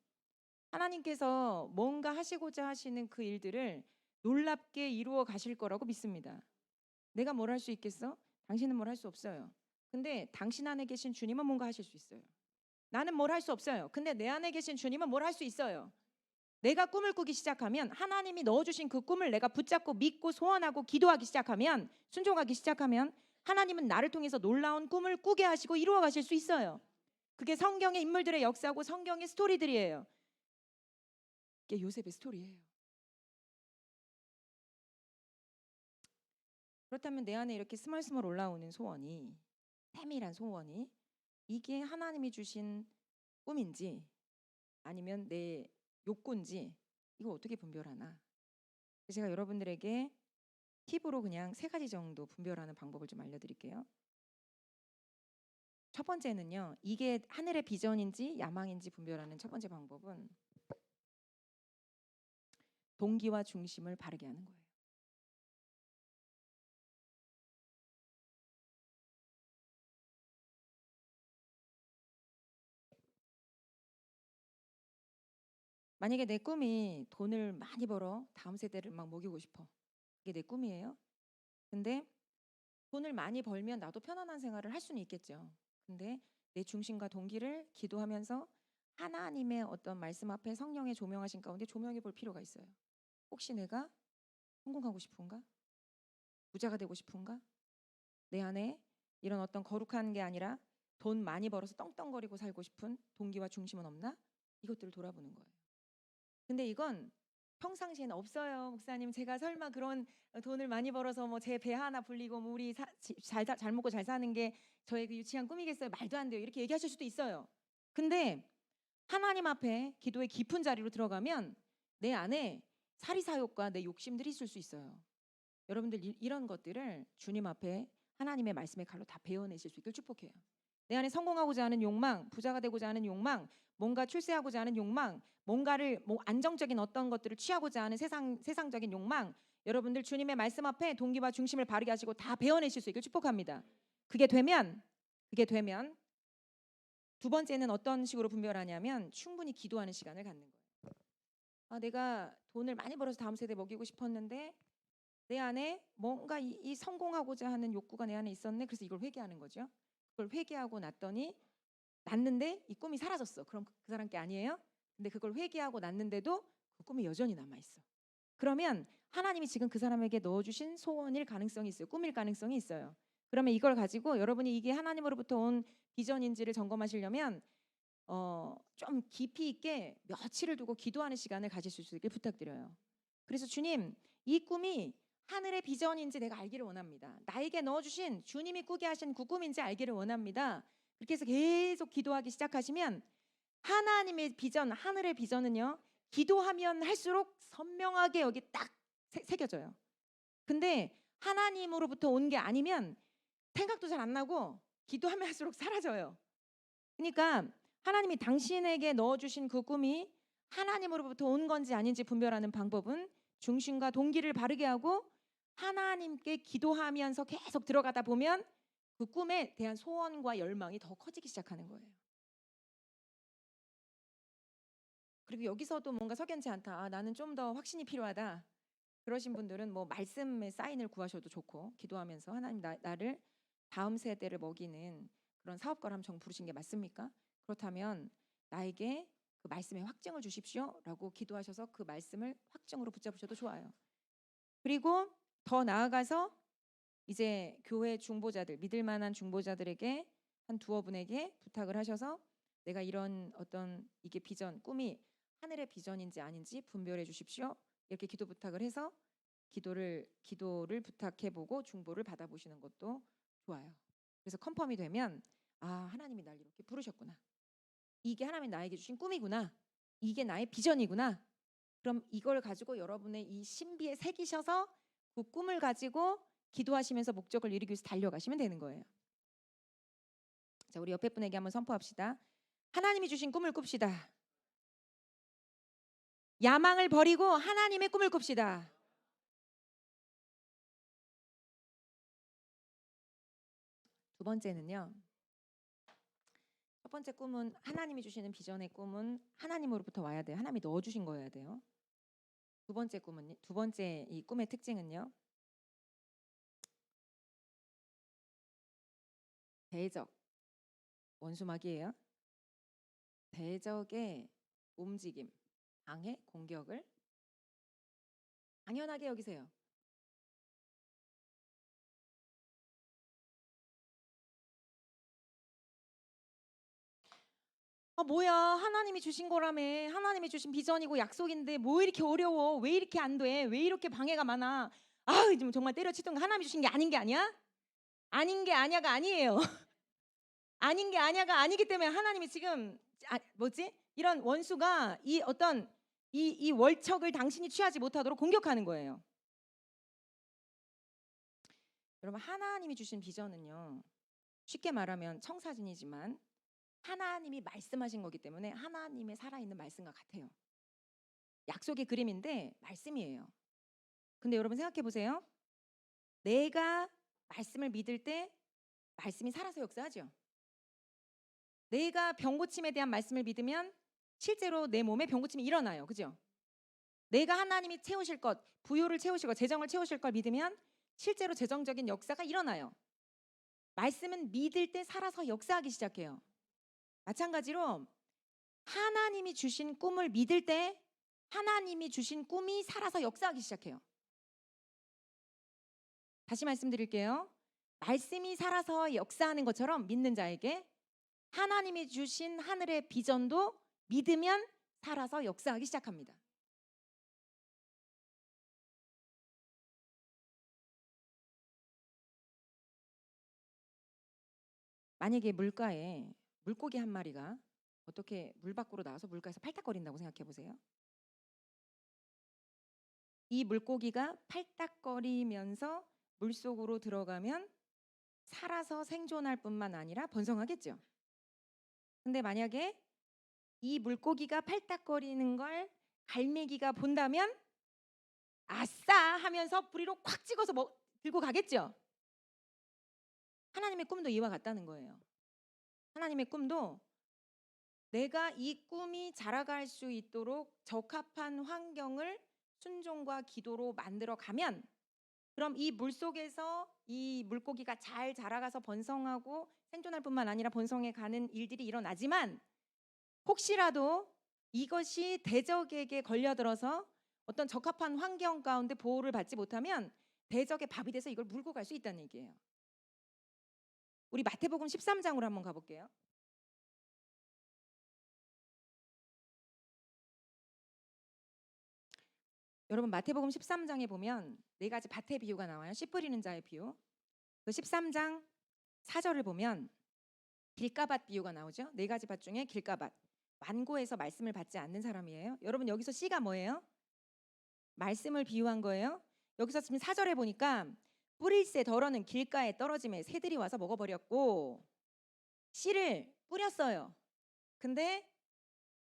하나님께서 뭔가 하시고자 하시는 그 일들을 놀랍게 이루어 가실 거라고 믿습니다. 내가 뭘 할 수 있겠어? 당신은 뭘 할 수 없어요. 근데 당신 안에 계신 주님은 뭔가 하실 수 있어요. 나는 뭘 할 수 없어요. 근데 내 안에 계신 주님은 뭘 할 수 있어요. 내가 꿈을 꾸기 시작하면, 하나님이 넣어주신 그 꿈을 내가 붙잡고 믿고 소원하고 기도하기 시작하면, 순종하기 시작하면 하나님은 나를 통해서 놀라운 꿈을 꾸게 하시고 이루어 가실 수 있어요. 그게 성경의 인물들의 역사고 성경의 스토리들이에요. 이게 요셉의 스토리예요. 그렇다면 내 안에 이렇게 스멀스멀 올라오는 소원이, 세밀한 소원이, 이게 하나님이 주신 꿈인지 아니면 내 욕구인지, 이거 어떻게 분별하나? 제가 여러분들에게 팁으로 그냥 3가지 정도 분별하는 방법을 좀 알려드릴게요. 첫 번째는요, 이게 하늘의 비전인지 야망인지 분별하는 첫 번째 방법은 동기와 중심을 바르게 하는 거예요. 만약에 내 꿈이 돈을 많이 벌어 다음 세대를 막 먹이고 싶어, 이게 내 꿈이에요. 근데 돈을 많이 벌면 나도 편안한 생활을 할 수는 있겠죠. 근데 내 중심과 동기를 기도하면서 하나님의 어떤 말씀 앞에 성령의 조명하신 가운데 조명해 볼 필요가 있어요. 혹시 내가 성공하고 싶은가? 부자가 되고 싶은가? 내 안에 이런 어떤 거룩한 게 아니라 돈 많이 벌어서 떵떵거리고 살고 싶은 동기와 중심은 없나? 이것들을 돌아보는 거예요. 근데 이건 평상시에는 없어요. 목사님, 제가 설마 그런 돈을 많이 벌어서 뭐 제 배 하나 불리고 뭐 우리 잘 먹고 잘 사는 게 저의 그 유치한 꿈이겠어요? 말도 안 돼요. 이렇게 얘기하실 수도 있어요. 근데 하나님 앞에 기도의 깊은 자리로 들어가면 내 안에 사리사욕과 내 욕심들이 있을 수 있어요. 여러분들 이런 것들을 주님 앞에 하나님의 말씀의 칼로 다 베어내실 수 있길 축복해요. 내 안에 성공하고자 하는 욕망, 부자가 되고자 하는 욕망, 뭔가 출세하고자 하는 욕망, 뭔가를 안정적인 어떤 것들을 취하고자 하는 세상적인 욕망, 여러분들 주님의 말씀 앞에 동기와 중심을 바르게 하시고 다 베어내실 수 있길 축복합니다. 그게 되면 두 번째는 어떤 식으로 분별하냐면 충분히 기도하는 시간을 갖는 거예요. 내가 돈을 많이 벌어서 다음 세대 먹이고 싶었는데 내 안에 뭔가 이 성공하고자 하는 욕구가 내 안에 있었네. 그래서 이걸 회개하는 거죠. 그걸 회개하고 났는데 이 꿈이 사라졌어. 그럼 그 사람 게 아니에요? 근데 그걸 회개하고 났는데도 그 꿈이 여전히 남아있어. 그러면 하나님이 지금 그 사람에게 넣어주신 소원일 가능성이 있어요. 꿈일 가능성이 있어요. 그러면 이걸 가지고 여러분이 이게 하나님으로부터 온 비전인지를 점검하시려면 좀 깊이 있게 며칠을 두고 기도하는 시간을 가지실 수 있게 부탁드려요. 그래서 주님, 이 꿈이 하늘의 비전인지 내가 알기를 원합니다. 나에게 넣어주신 주님이 꾸게 하신 그 꿈인지 알기를 원합니다. 그렇게 해서 계속 기도하기 시작하시면 하나님의 비전, 하늘의 비전은요, 기도하면 할수록 선명하게 여기 딱 새겨져요. 근데 하나님으로부터 온 게 아니면 생각도 잘 안 나고 기도하면 할수록 사라져요. 그러니까 하나님이 당신에게 넣어주신 그 꿈이 하나님으로부터 온 건지 아닌지 분별하는 방법은 중심과 동기를 바르게 하고 하나님께 기도하면서 계속 들어가다 보면 그 꿈에 대한 소원과 열망이 더 커지기 시작하는 거예요. 그리고 여기서도 뭔가 석연치 않다. 나는 좀 더 확신이 필요하다. 그러신 분들은 뭐 말씀의 사인을 구하셔도 좋고 기도하면서 하나님 나를 다음 세대를 먹이는 그런 사업가를 한번 부르신 게 맞습니까? 그렇다면 나에게 그 말씀의 확증을 주십시오라고 기도하셔서 그 말씀을 확증으로 붙잡으셔도 좋아요. 그리고 더 나아가서 이제 교회 중보자들, 믿을 만한 중보자들에게 한 두어 분에게 부탁을 하셔서 내가 이런 어떤 이게 비전, 꿈이 하늘의 비전인지 아닌지 분별해 주십시오. 이렇게 기도 부탁을 해서 기도를 부탁해보고 중보를 받아보시는 것도 좋아요. 그래서 컨펌이 되면 하나님이 날 이렇게 부르셨구나. 이게 하나님이 나에게 주신 꿈이구나. 이게 나의 비전이구나. 그럼 이걸 가지고 여러분의 이 신비에 새기셔서 그 꿈을 가지고 기도하시면서 목적을 이루기 위해서 달려가시면 되는 거예요. 자, 우리 옆에 분에게 한번 선포합시다. 하나님이 주신 꿈을 꿉시다. 야망을 버리고 하나님의 꿈을 꿉시다. 두 번째는요. 첫 번째 꿈은 하나님이 주시는 비전의 꿈은 하나님으로부터 와야 돼요. 하나님이 넣어주신 거여야 돼요. 두 번째 이 꿈의 특징은요. 대적, 원수막이에요. 대적의 움직임, 방해, 공격을 당연하게 여기세요. 뭐야, 하나님이 주신 거라며. 하나님이 주신 비전이고 약속인데 뭐 이렇게 어려워? 왜 이렇게 안 돼? 왜 이렇게 방해가 많아? 좀 정말 때려치던가. 하나님이 주신 게 아닌 게 아니야? 아닌 게 아니야가 아니에요. 아닌 게 아니야가 아니기 때문에 하나님이 지금 이런 원수가 이 어떤 이 월척을 당신이 취하지 못하도록 공격하는 거예요. 여러분, 하나님이 주신 비전은요, 쉽게 말하면 청사진이지만 하나님이 말씀하신 거기 때문에 하나님의 살아있는 말씀과 같아요. 약속의 그림인데 말씀이에요. 근데 여러분 생각해 보세요. 내가 말씀을 믿을 때 말씀이 살아서 역사하죠. 내가 병고침에 대한 말씀을 믿으면 실제로 내 몸에 병고침이 일어나요. 그죠? 내가 하나님이 채우실 것, 부요를 채우실 것, 재정을 채우실 걸 믿으면 실제로 재정적인 역사가 일어나요. 말씀은 믿을 때 살아서 역사하기 시작해요. 마찬가지로 하나님이 주신 꿈을 믿을 때 하나님이 주신 꿈이 살아서 역사하기 시작해요. 다시 말씀드릴게요. 말씀이 살아서 역사하는 것처럼 믿는 자에게 하나님이 주신 하늘의 비전도 믿으면 살아서 역사하기 시작합니다. 만약에 물가에 물고기 한 마리가 어떻게 물 밖으로 나와서 물가에서 팔딱거린다고 생각해 보세요. 이 물고기가 팔딱거리면서 물속으로 들어가면 살아서 생존할 뿐만 아니라 번성하겠죠. 근데 만약에 이 물고기가 팔딱거리는 걸 갈매기가 본다면 아싸 하면서 부리로 콱 찍어서 들고 가겠죠. 하나님의 꿈도 이와 같다는 거예요. 하나님의 꿈도 내가 이 꿈이 자라갈 수 있도록 적합한 환경을 순종과 기도로 만들어 가면 그럼 이 물속에서 이 물고기가 잘 자라가서 번성하고 생존할 뿐만 아니라 번성해 가는 일들이 일어나지만 혹시라도 이것이 대적에게 걸려들어서 어떤 적합한 환경 가운데 보호를 받지 못하면 대적의 밥이 돼서 이걸 물고 갈 수 있다는 얘기예요. 우리 마태복음 13장으로 한번 가볼게요. 여러분 마태복음 13장에 보면 네 가지 밭의 비유가 나와요. 씨 뿌리는 자의 비유. 그 13장 4절을 보면 길가밭 비유가 나오죠. 네 가지 밭 중에 길가밭. 완고해서 말씀을 받지 않는 사람이에요. 여러분 여기서 씨가 뭐예요? 말씀을 비유한 거예요. 여기서 지금 4절에 보니까 뿌릴새 덜어는 길가에 떨어짐에 새들이 와서 먹어버렸고 씨를 뿌렸어요. 근데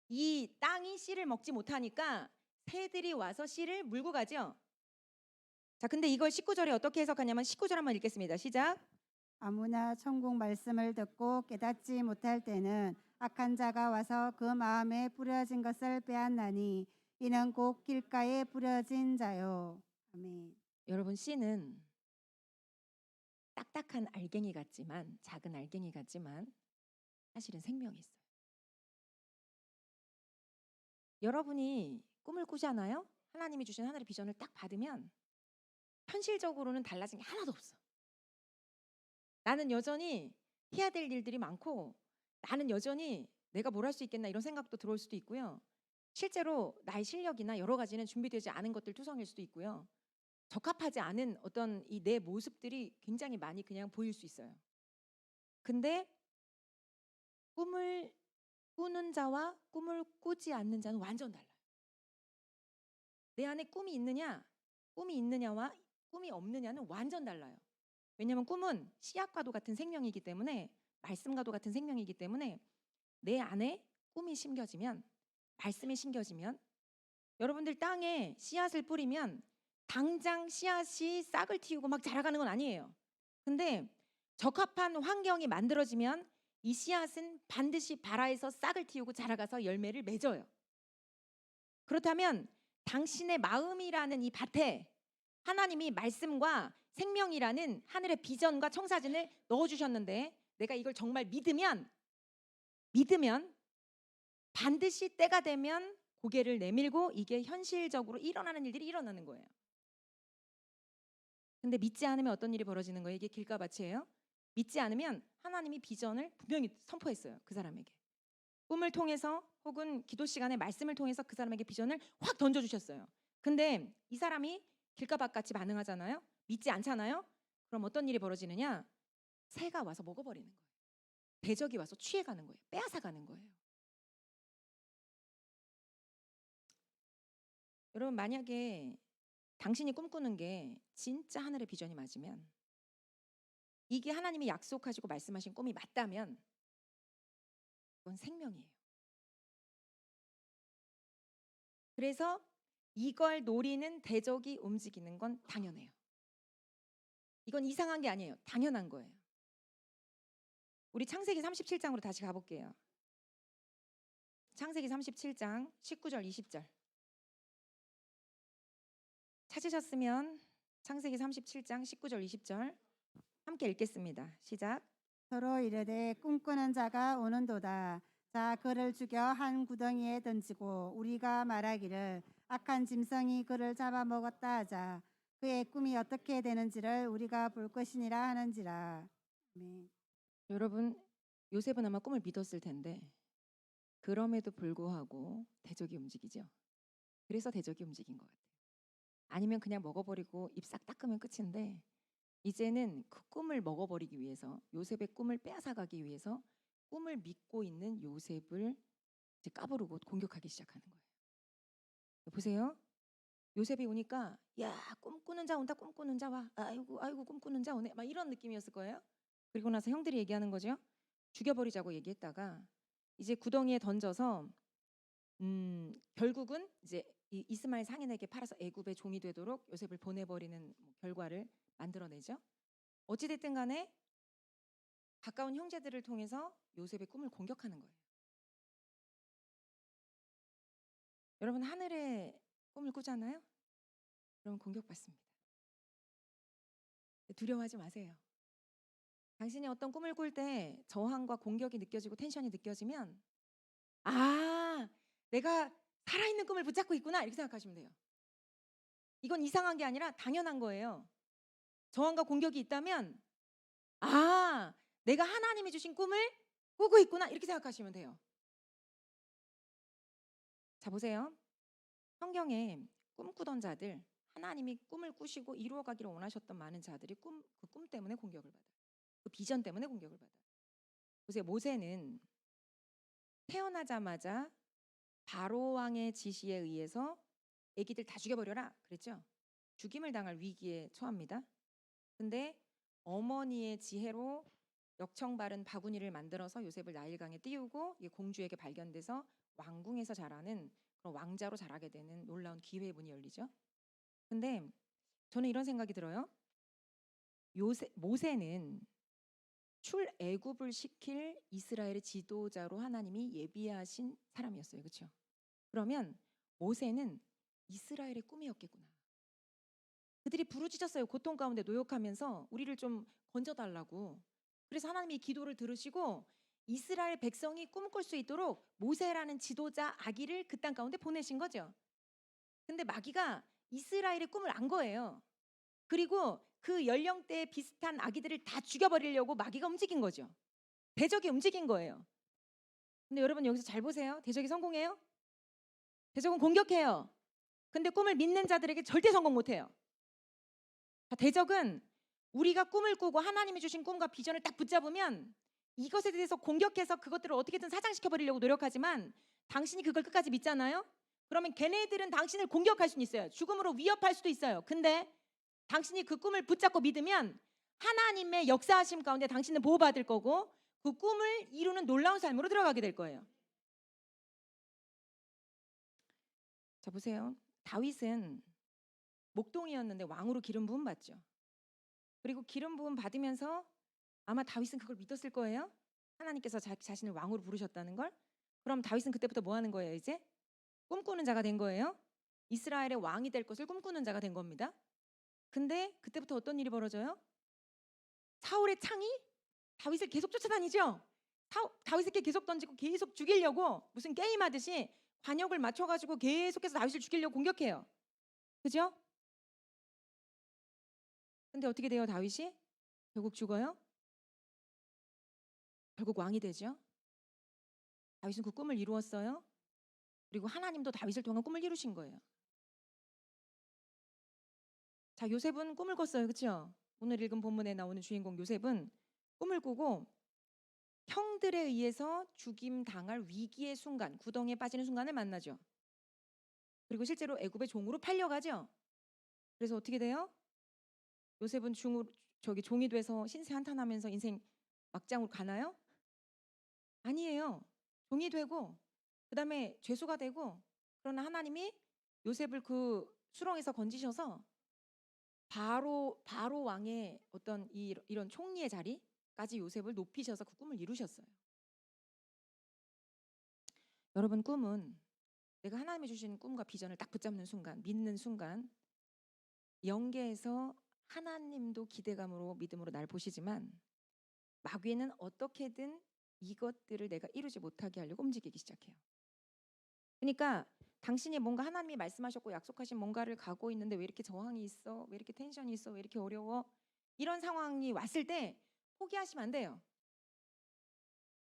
이 땅이 씨를 먹지 못하니까 새들이 와서 씨를 물고 가죠. 자, 근데 이걸 19절에 어떻게 해석하냐면 19절 한번 읽겠습니다. 시작. 아무나 천국 말씀을 듣고 깨닫지 못할 때는 악한 자가 와서 그 마음에 뿌려진 것을 빼앗나니 이는 곧 길가에 뿌려진 자요. 아멘. 여러분 씨는 딱딱한 알갱이 같지만 작은 알갱이 같지만 사실은 생명이 있어요. 여러분이 꿈을 꾸잖아요. 하나님이 주신 하늘의 비전을 딱 받으면 현실적으로는 달라진 게 하나도 없어. 나는 여전히 해야 될 일들이 많고 나는 여전히 내가 뭘 할 수 있겠나 이런 생각도 들어올 수도 있고요. 실제로 나의 실력이나 여러 가지는 준비되지 않은 것들 투성일 수도 있고요. 적합하지 않은 어떤 이 내 모습들이 굉장히 많이 그냥 보일 수 있어요. 근데 꿈을 꾸는 자와 꿈을 꾸지 않는 자는 완전 달라요. 내 안에 꿈이 있느냐와 꿈이 없느냐는 완전 달라요. 왜냐하면 꿈은 씨앗과도 같은 생명이기 때문에 말씀과도 같은 생명이기 때문에 내 안에 꿈이 심겨지면 말씀이 심겨지면 여러분들 땅에 씨앗을 뿌리면 당장 씨앗이 싹을 틔우고 막 자라가는 건 아니에요. 근데 적합한 환경이 만들어지면 이 씨앗은 반드시 발아에서 싹을 틔우고 자라가서 열매를 맺어요. 그렇다면 당신의 마음이라는 이 밭에 하나님이 말씀과 생명이라는 하늘의 비전과 청사진을 넣어주셨는데 내가 이걸 정말 믿으면 반드시 때가 되면 고개를 내밀고 이게 현실적으로 일어나는 일들이 일어나는 거예요. 근데 믿지 않으면 어떤 일이 벌어지는 거예요? 이게 길가밭이에요. 믿지 않으면 하나님이 비전을 분명히 선포했어요. 그 사람에게. 꿈을 통해서 혹은 기도 시간에 말씀을 통해서 그 사람에게 비전을 확 던져주셨어요. 근데 이 사람이 길가밭같이 반응하잖아요. 믿지 않잖아요. 그럼 어떤 일이 벌어지느냐? 새가 와서 먹어버리는 거예요. 대적이 와서 취해가는 거예요. 빼앗아가는 거예요. 여러분 만약에 당신이 꿈꾸는 게 진짜 하늘의 비전이 맞으면 이게 하나님이 약속하시고 말씀하신 꿈이 맞다면 그건 생명이에요. 그래서 이걸 노리는 대적이 움직이는 건 당연해요. 이건 이상한 게 아니에요. 당연한 거예요. 우리 창세기 37장으로 다시 가볼게요. 창세기 37장 19절 20절 찾으셨으면 창세기 37장 19절 20절 함께 읽겠습니다. 시작. 서로 이르되 꿈꾸는 자가 오는도다. 자 그를 죽여 한 구덩이에 던지고 우리가 말하기를 악한 짐승이 그를 잡아먹었다 하자. 그의 꿈이 어떻게 되는지를 우리가 볼 것이니라 하는지라. 아멘. 여러분 요셉은 아마 꿈을 믿었을 텐데 그럼에도 불구하고 대적이 움직이죠. 그래서 대적이 움직인 것 같아요. 아니면 그냥 먹어버리고 입 싹 닦으면 끝인데 이제는 그 꿈을 먹어버리기 위해서, 요셉의 꿈을 빼앗아가기 위해서 꿈을 믿고 있는 요셉을 이제 까부르고 공격하기 시작하는 거예요. 보세요. 요셉이 오니까 야, 꿈꾸는 자 온다, 꿈꾸는 자 와, 아이고 아이고 꿈꾸는 자 오네, 막 이런 느낌이었을 거예요. 그리고 나서 형들이 얘기하는 거죠. 죽여버리자고 얘기했다가 이제 구덩이에 던져서 결국은 이제 이 이스마엘 상인에게 팔아서 애굽의 종이 되도록 요셉을 보내버리는 결과를 만들어내죠. 어찌됐든 간에 가까운 형제들을 통해서 요셉의 꿈을 공격하는 거예요. 여러분 하늘의 꿈을 꾸잖아요. 그럼 공격받습니다. 두려워하지 마세요. 당신이 어떤 꿈을 꿀 때 저항과 공격이 느껴지고 텐션이 느껴지면 아, 내가 살아있는 꿈을 붙잡고 있구나 이렇게 생각하시면 돼요. 이건 이상한 게 아니라 당연한 거예요. 저항과 공격이 있다면 아, 내가 하나님이 주신 꿈을 꾸고 있구나 이렇게 생각하시면 돼요. 자, 보세요. 성경에 꿈꾸던 자들, 하나님이 꿈을 꾸시고 이루어가기를 원하셨던 많은 자들이 그 꿈 때문에 공격을 받아요. 그 비전 때문에 공격을 받아요. 보세요. 모세는 태어나자마자 바로 왕의 지시에 의해서 애기들 다 죽여버려라 그랬죠. 죽임을 당할 위기에 처합니다. 근데 어머니의 지혜로 역청 바른 바구니를 만들어서 요셉을 나일강에 띄우고 공주에게 발견돼서 왕궁에서 자라는 그런 왕자로 자라게 되는 놀라운 기회의 문이 열리죠. 근데 저는 이런 생각이 들어요. 모세는 출애굽을 시킬 이스라엘의 지도자로 하나님이 예비하신 사람이었어요. 그렇죠? 그러면 모세는 이스라엘의 꿈이었겠구나. 그들이 부르짖었어요. 고통 가운데 노역하면서 우리를 좀 건져달라고. 그래서 하나님이 기도를 들으시고 이스라엘 백성이 꿈꿀 수 있도록 모세라는 지도자 아기를 그 땅 가운데 보내신 거죠. 근데 마귀가 이스라엘의 꿈을 안 거예요. 그리고 그 연령대에 비슷한 아기들을 다 죽여버리려고 마귀가 움직인 거죠. 대적이 움직인 거예요. 근데 여러분 여기서 잘 보세요. 대적이 성공해요? 대적은 공격해요. 근데 꿈을 믿는 자들에게 절대 성공 못해요. 대적은 우리가 꿈을 꾸고 하나님이 주신 꿈과 비전을 딱 붙잡으면 이것에 대해서 공격해서 그것들을 어떻게든 사장시켜버리려고 노력하지만 당신이 그걸 끝까지 믿잖아요. 그러면 걔네들은 당신을 공격할 수는 있어요. 죽음으로 위협할 수도 있어요. 근데 당신이 그 꿈을 붙잡고 믿으면 하나님의 역사하심 가운데 당신은 보호받을 거고 그 꿈을 이루는 놀라운 삶으로 들어가게 될 거예요. 자, 보세요. 다윗은 목동이었는데 왕으로 기름 부음 받죠. 그리고 기름 부음 받으면서 아마 다윗은 그걸 믿었을 거예요. 하나님께서 자신을 왕으로 부르셨다는 걸. 그럼 다윗은 그때부터 뭐 하는 거예요? 이제 꿈꾸는 자가 된 거예요. 이스라엘의 왕이 될 것을 꿈꾸는 자가 된 겁니다. 근데 그때부터 어떤 일이 벌어져요? 사울의 창이 다윗을 계속 쫓아다니죠. 다윗을 계속 던지고 계속 죽이려고 무슨 게임하듯이 관역을 맞춰가지고 계속해서 다윗을 죽이려고 공격해요. 그죠? 근데 어떻게 돼요? 다윗이 결국 죽어요. 결국 왕이 되죠. 다윗은 그 꿈을 이루었어요. 그리고 하나님도 다윗을 통한 꿈을 이루신 거예요. 자, 요셉은 꿈을 꿨어요. 그렇죠? 오늘 읽은 본문에 나오는 주인공 요셉은 꿈을 꾸고 형들에 의해서 죽임 당할 위기의 순간, 구덩이에 빠지는 순간을 만나죠. 그리고 실제로 애굽의 종으로 팔려가죠. 그래서 어떻게 돼요? 요셉은 종이 돼서 신세 한탄하면서 인생 막장으로 가나요? 아니에요. 종이 되고 그다음에 죄수가 되고, 그러나 하나님이 요셉을 그 수렁에서 건지셔서 바로 왕의 어떤 이런 총리의 자리까지 요셉을 높이셔서 그 꿈을 이루셨어요. 여러분, 꿈은 내가 하나님이 주신 꿈과 비전을 딱 붙잡는 순간, 믿는 순간 영계에서 하나님도 기대감으로 믿음으로 날 보시지만 마귀는 어떻게든 이것들을 내가 이루지 못하게 하려고 움직이기 시작해요. 그러니까 당신이 뭔가 하나님이 말씀하셨고 약속하신 뭔가를 가고 있는데 왜 이렇게 저항이 있어? 왜 이렇게 텐션이 있어? 왜 이렇게 어려워? 이런 상황이 왔을 때 포기하시면 안 돼요.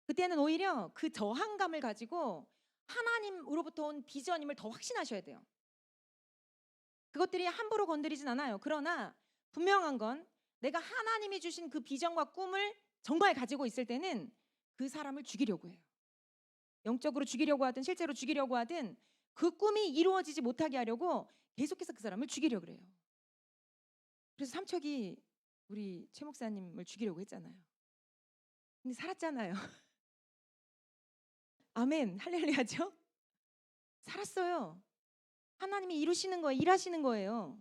그때는 오히려 그 저항감을 가지고 하나님으로부터 온 비전임을 더 확신하셔야 돼요. 그것들이 함부로 건드리진 않아요. 그러나 분명한 건 내가 하나님이 주신 그 비전과 꿈을 정말 가지고 있을 때는 그 사람을 죽이려고 해요. 영적으로 죽이려고 하든 실제로 죽이려고 하든 그 꿈이 이루어지지 못하게 하려고 계속해서 그 사람을 죽이려고 그래요. 그래서 삼척이 우리 최 목사님을 죽이려고 했잖아요. 근데 살았잖아요. 아멘, 할렐루야죠. 살았어요. 하나님이 이루시는 거예요. 일하시는 거예요.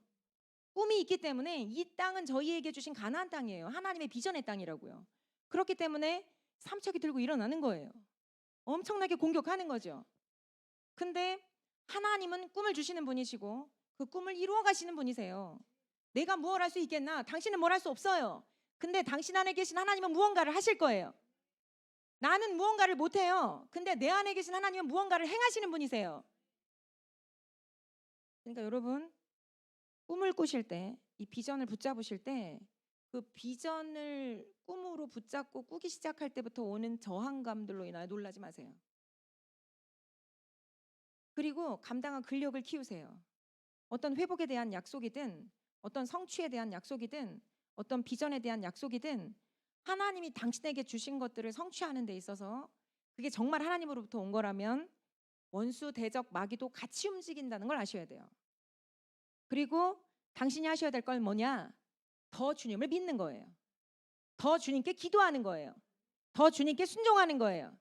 꿈이 있기 때문에 이 땅은 저희에게 주신 가나안 땅이에요. 하나님의 비전의 땅이라고요. 그렇기 때문에 삼척이 들고 일어나는 거예요. 엄청나게 공격하는 거죠. 근데 하나님은 꿈을 주시는 분이시고 그 꿈을 이루어 가시는 분이세요. 내가 무엇을 할 수 있겠나? 당신은 뭘 할 수 없어요. 근데 당신 안에 계신 하나님은 무언가를 하실 거예요. 나는 무언가를 못해요. 근데 내 안에 계신 하나님은 무언가를 행하시는 분이세요. 그러니까 여러분, 꿈을 꾸실 때, 이 비전을 붙잡으실 때 그 비전을 꿈으로 붙잡고 꾸기 시작할 때부터 오는 저항감들로 인하여 놀라지 마세요. 그리고 감당한 근력을 키우세요. 어떤 회복에 대한 약속이든 어떤 성취에 대한 약속이든 어떤 비전에 대한 약속이든 하나님이 당신에게 주신 것들을 성취하는 데 있어서 그게 정말 하나님으로부터 온 거라면 원수, 대적, 마귀도 같이 움직인다는 걸 아셔야 돼요. 그리고 당신이 하셔야 될 건 뭐냐? 더 주님을 믿는 거예요. 더 주님께 기도하는 거예요. 더 주님께 순종하는 거예요.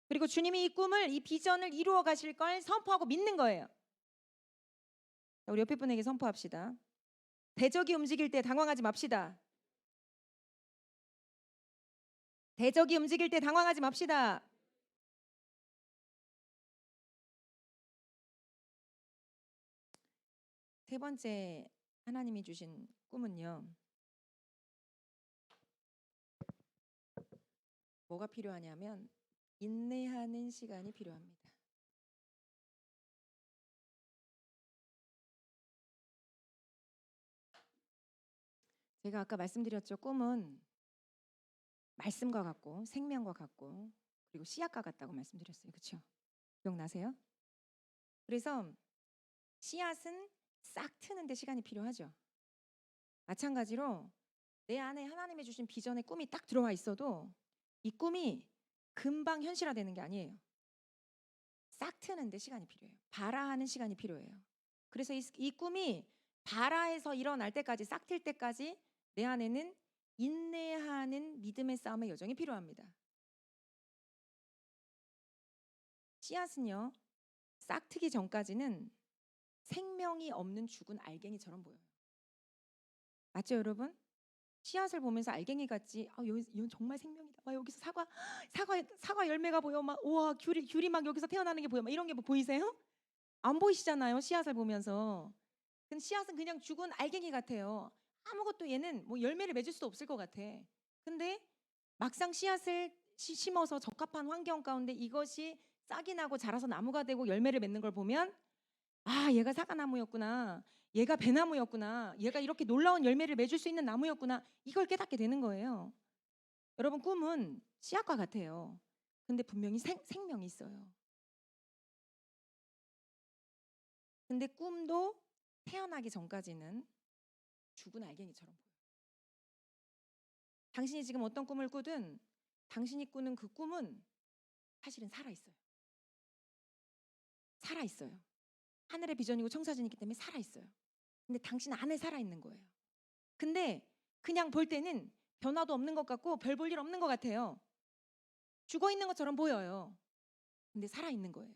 그리고 주님이 이 꿈을, 이 비전을 이루어 가실 걸 선포하고 믿는 거예요. 우리 옆에 분에게 선포합시다. 대적이 움직일 때 당황하지 맙시다. 대적이 움직일 때 당황하지 맙시다. 세 번째 하나님이 주신 꿈은요. 뭐가 필요하냐면 인내하는 시간이 필요합니다. 제가 아까 말씀드렸죠. 꿈은 말씀과 같고 생명과 같고 그리고 씨앗과 같다고 말씀드렸어요. 그렇죠? 기억나세요? 그래서 씨앗은 싹 트는 데 시간이 필요하죠. 마찬가지로 내 안에 하나님이 주신 비전의 꿈이 딱 들어와 있어도 이 꿈이 금방 현실화되는 게 아니에요. 싹 트는 데 시간이 필요해요. 발화하는 시간이 필요해요. 그래서 이 꿈이 발화해서 일어날 때까지, 싹 틀 때까지 내 안에는 인내하는 믿음의 싸움의 여정이 필요합니다. 씨앗은요, 싹 트기 전까지는 생명이 없는 죽은 알갱이처럼 보여요. 맞죠, 여러분? 씨앗을 보면서 알갱이 같지? 이건 정말 생명이다. 여기서 사과 열매가 보여. 막 우와, 귤이 막 여기서 태어나는 게 보여. 막 이런 게 뭐 보이세요? 안 보이시잖아요, 씨앗을 보면서. 근데 씨앗은 그냥 죽은 알갱이 같아요. 아무것도 얘는 뭐 열매를 맺을 수도 없을 것 같아. 근데 막상 씨앗을 심어서 적합한 환경 가운데 이것이 싹이 나고 자라서 나무가 되고 열매를 맺는 걸 보면 얘가 사과나무였구나. 얘가 배나무였구나. 얘가 이렇게 놀라운 열매를 맺을 수 있는 나무였구나. 이걸 깨닫게 되는 거예요. 여러분, 꿈은 씨앗과 같아요. 근데 분명히 생명이 있어요. 근데 꿈도 태어나기 전까지는 죽은 알갱이처럼 보여요. 당신이 지금 어떤 꿈을 꾸든 당신이 꾸는 그 꿈은 사실은 살아있어요. 살아있어요. 하늘의 비전이고 청사진이기 때문에 살아있어요. 근데 당신 안에 살아있는 거예요. 근데 그냥 볼 때는 변화도 없는 것 같고 별 볼 일 없는 것 같아요. 죽어있는 것처럼 보여요. 근데 살아있는 거예요.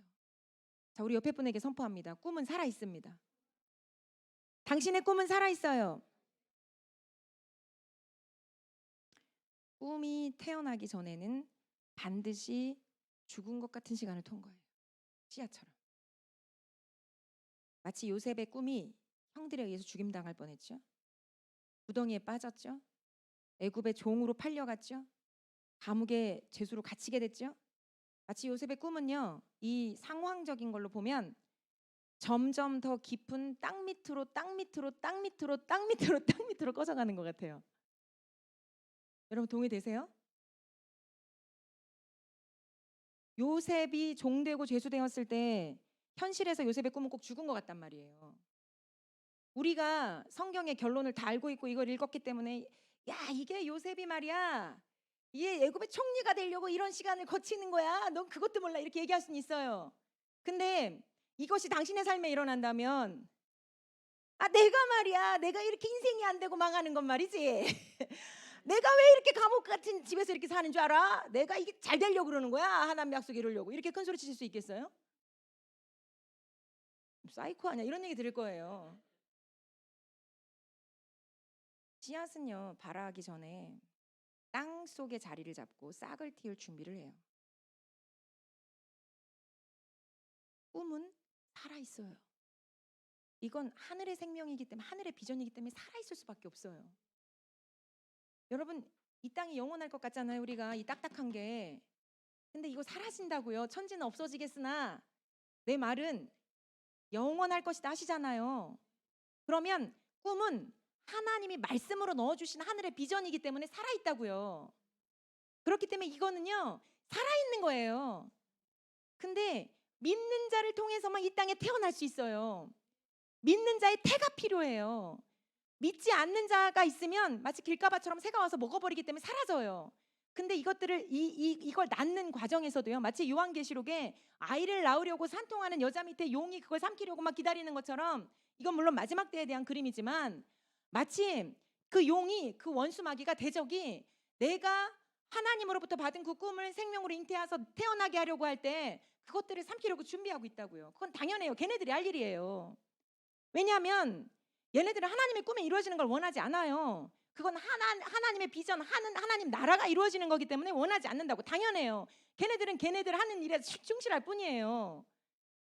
자, 우리 옆에 분에게 선포합니다. 꿈은 살아있습니다. 당신의 꿈은 살아있어요. 꿈이 태어나기 전에는 반드시 죽은 것 같은 시간을 통과해요. 씨앗처럼. 마치 요셉의 꿈이 형들에 의해서 죽임당할 뻔했죠. 구덩이에 빠졌죠. 애굽의 종으로 팔려갔죠. 감옥에 죄수로 갇히게 됐죠. 마치 요셉의 꿈은요, 이 상황적인 걸로 보면 점점 더 깊은 땅 밑으로 꺼져가는 것 같아요. 여러분 동의되세요? 요셉이 종되고 죄수되었을 때 현실에서 요셉의 꿈은 꼭 죽은 것 같단 말이에요. 우리가 성경의 결론을 다 알고 있고 이걸 읽었기 때문에 야, 이게 요셉이 말이야. 이게 애굽의 총리가 되려고 이런 시간을 거치는 거야. 넌 그것도 몰라. 이렇게 얘기할 수는 있어요. 근데 이것이 당신의 삶에 일어난다면 내가 말이야. 내가 이렇게 인생이 안 되고 망하는 건 말이지. 내가 왜 이렇게 감옥 같은 집에서 이렇게 사는 줄 알아? 내가 이게 잘 되려고 그러는 거야. 하나님 약속 이루려고. 이렇게 큰 소리 치실 수 있겠어요? 사이코 아니야? 이런 얘기 들을 거예요. 씨앗은요, 발아하기 전에 땅 속에 자리를 잡고 싹을 틔울 준비를 해요. 꿈은 살아있어요. 이건 하늘의 생명이기 때문에, 하늘의 비전이기 때문에 살아있을 수밖에 없어요. 여러분, 이 땅이 영원할 것 같잖아요. 우리가 이 딱딱한 게. 근데 이거 사라진다고요. 천지는 없어지겠으나 내 말은 영원할 것이다 하시잖아요. 그러면 꿈은 하나님이 말씀으로 넣어주신 하늘의 비전이기 때문에 살아있다고요. 그렇기 때문에 이거는요, 살아있는 거예요. 근데 믿는 자를 통해서만 이 땅에 태어날 수 있어요. 믿는 자의 태가 필요해요. 믿지 않는 자가 있으면 마치 길가바처럼 새가 와서 먹어버리기 때문에 사라져요. 근데 이것들을 이걸 낳는 과정에서도요, 마치 요한계시록에 아이를 낳으려고 산통하는 여자 밑에 용이 그걸 삼키려고 막 기다리는 것처럼, 이건 물론 마지막 때에 대한 그림이지만 마치 그 용이, 그 원수 마귀가, 대적이 내가 하나님으로부터 받은 그 꿈을 생명으로 잉태해서 태어나게 하려고 할 때 그것들을 삼키려고 준비하고 있다고요. 그건 당연해요. 걔네들이 할 일이에요. 왜냐하면 얘네들은 하나님의 꿈이 이루어지는 걸 원하지 않아요. 그건 하나님의 비전, 하나님 나라가 이루어지는 거기 때문에 원하지 않는다고. 당연해요. 걔네들은 걔네들 하는 일에 충실할 뿐이에요.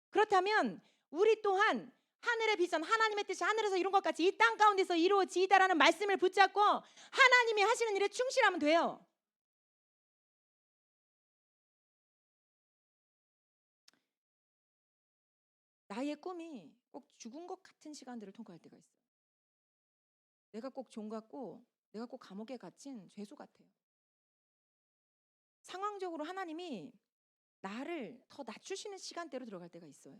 그렇다면 우리 또한 하늘의 비전, 하나님의 뜻이 하늘에서 이룬 것 같이 이 땅 가운데서 이루어지이다라는 말씀을 붙잡고 하나님이 하시는 일에 충실하면 돼요. 나의 꿈이 꼭 죽은 것 같은 시간들을 통과할 때가 있어요. 내가 꼭 종 같고 내가 꼭 감옥에 갇힌 죄수 같아요. 상황적으로 하나님이 나를 더 낮추시는 시간대로 들어갈 때가 있어요.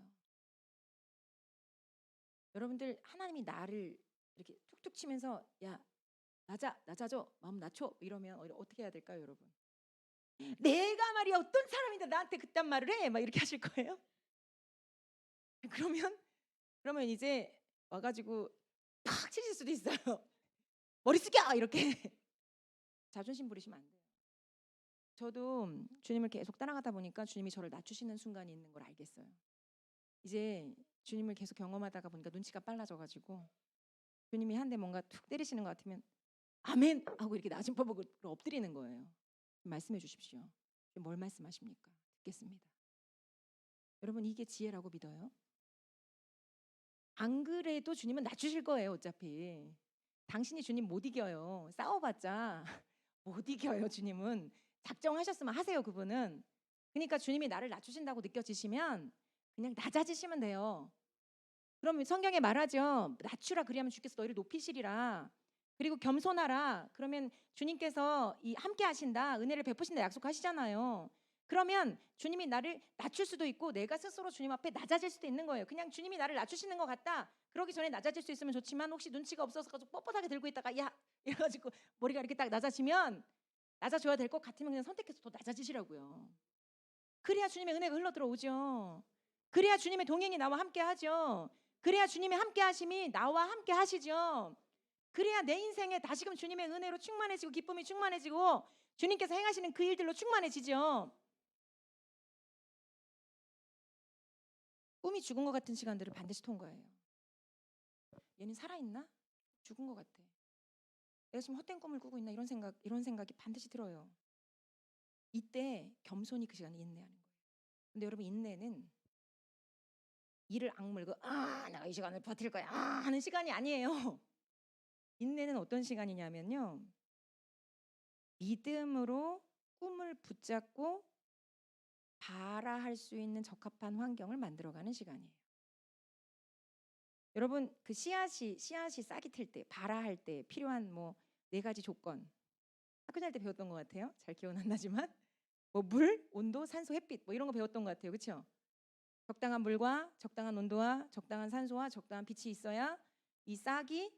여러분들, 하나님이 나를 이렇게 툭툭 치면서 야, 낮아져, 마음 낮춰, 이러면 어떻게 해야 될까요, 여러분? 내가 말이야 어떤 사람인데 나한테 그딴 말을 해? 막 이렇게 하실 거예요? 그러면 이제 와가지고 팍 치실 수도 있어요. 머리 숙여! 이렇게 자존심 부리시면 안 돼요. 저도 주님을 계속 따라가다 보니까 주님이 저를 낮추시는 순간이 있는 걸 알겠어요. 이제 주님을 계속 경험하다가 보니까 눈치가 빨라져가지고 주님이 한 대 뭔가 툭 때리시는 것 같으면 아멘! 하고 이렇게 낮은 법으로 엎드리는 거예요. 말씀해 주십시오. 뭘 말씀하십니까? 듣겠습니다. 여러분, 이게 지혜라고 믿어요? 안 그래도 주님은 낮추실 거예요. 어차피 당신이 주님 못 이겨요. 싸워봤자 못 이겨요. 주님은 작정하셨으면 하세요. 그분은. 그러니까 주님이 나를 낮추신다고 느껴지시면 그냥 낮아지시면 돼요. 그럼 성경에 말하죠. 낮추라 그리하면 주께서 너희를 높이시리라. 그리고 겸손하라. 그러면 주님께서 함께 하신다, 은혜를 베푸신다 약속하시잖아요. 그러면 주님이 나를 낮출 수도 있고 내가 스스로 주님 앞에 낮아질 수도 있는 거예요. 그냥 주님이 나를 낮추시는 것 같다. 그러기 전에 낮아질 수 있으면 좋지만 혹시 눈치가 없어서 뻣뻣하게 들고 있다가 야 이래가지고 머리가 이렇게 딱 낮아지면, 낮아져야 될 것 같으면 그냥 선택해서 더 낮아지시라고요. 그래야 주님의 은혜가 흘러 들어오죠. 그래야 주님의 동행이 나와 함께 하죠. 그래야 주님의 함께 하심이 나와 함께 하시죠. 그래야 내 인생에 다시금 주님의 은혜로 충만해지고 기쁨이 충만해지고 주님께서 행하시는 그 일들로 충만해지죠. 꿈이 죽은 것 같은 시간들을 반드시 통과해요. 얘는 살아있나? 죽은 것 같아. 내가 지금 헛된 꿈을 꾸고 있나? 이런 생각이 반드시 들어요. 이때 겸손히 그 시간에 인내하는 거예요. 근데 여러분, 인내는 이를 악물고 내가 이 시간을 버틸 거야 하는 시간이 아니에요. 인내는 어떤 시간이냐면요, 믿음으로 꿈을 붙잡고 발아할 수 있는 적합한 환경을 만들어가는 시간이에요. 여러분, 그 씨앗이 싹이 틀 때, 발아할 때 필요한 4가지 조건, 학교 다닐 때 배웠던 것 같아요. 잘 기억은 안 나지만 물, 온도, 산소, 햇빛 이런 거 배웠던 것 같아요. 그렇죠? 적당한 물과 적당한 온도와 적당한 산소와 적당한 빛이 있어야 이 싹이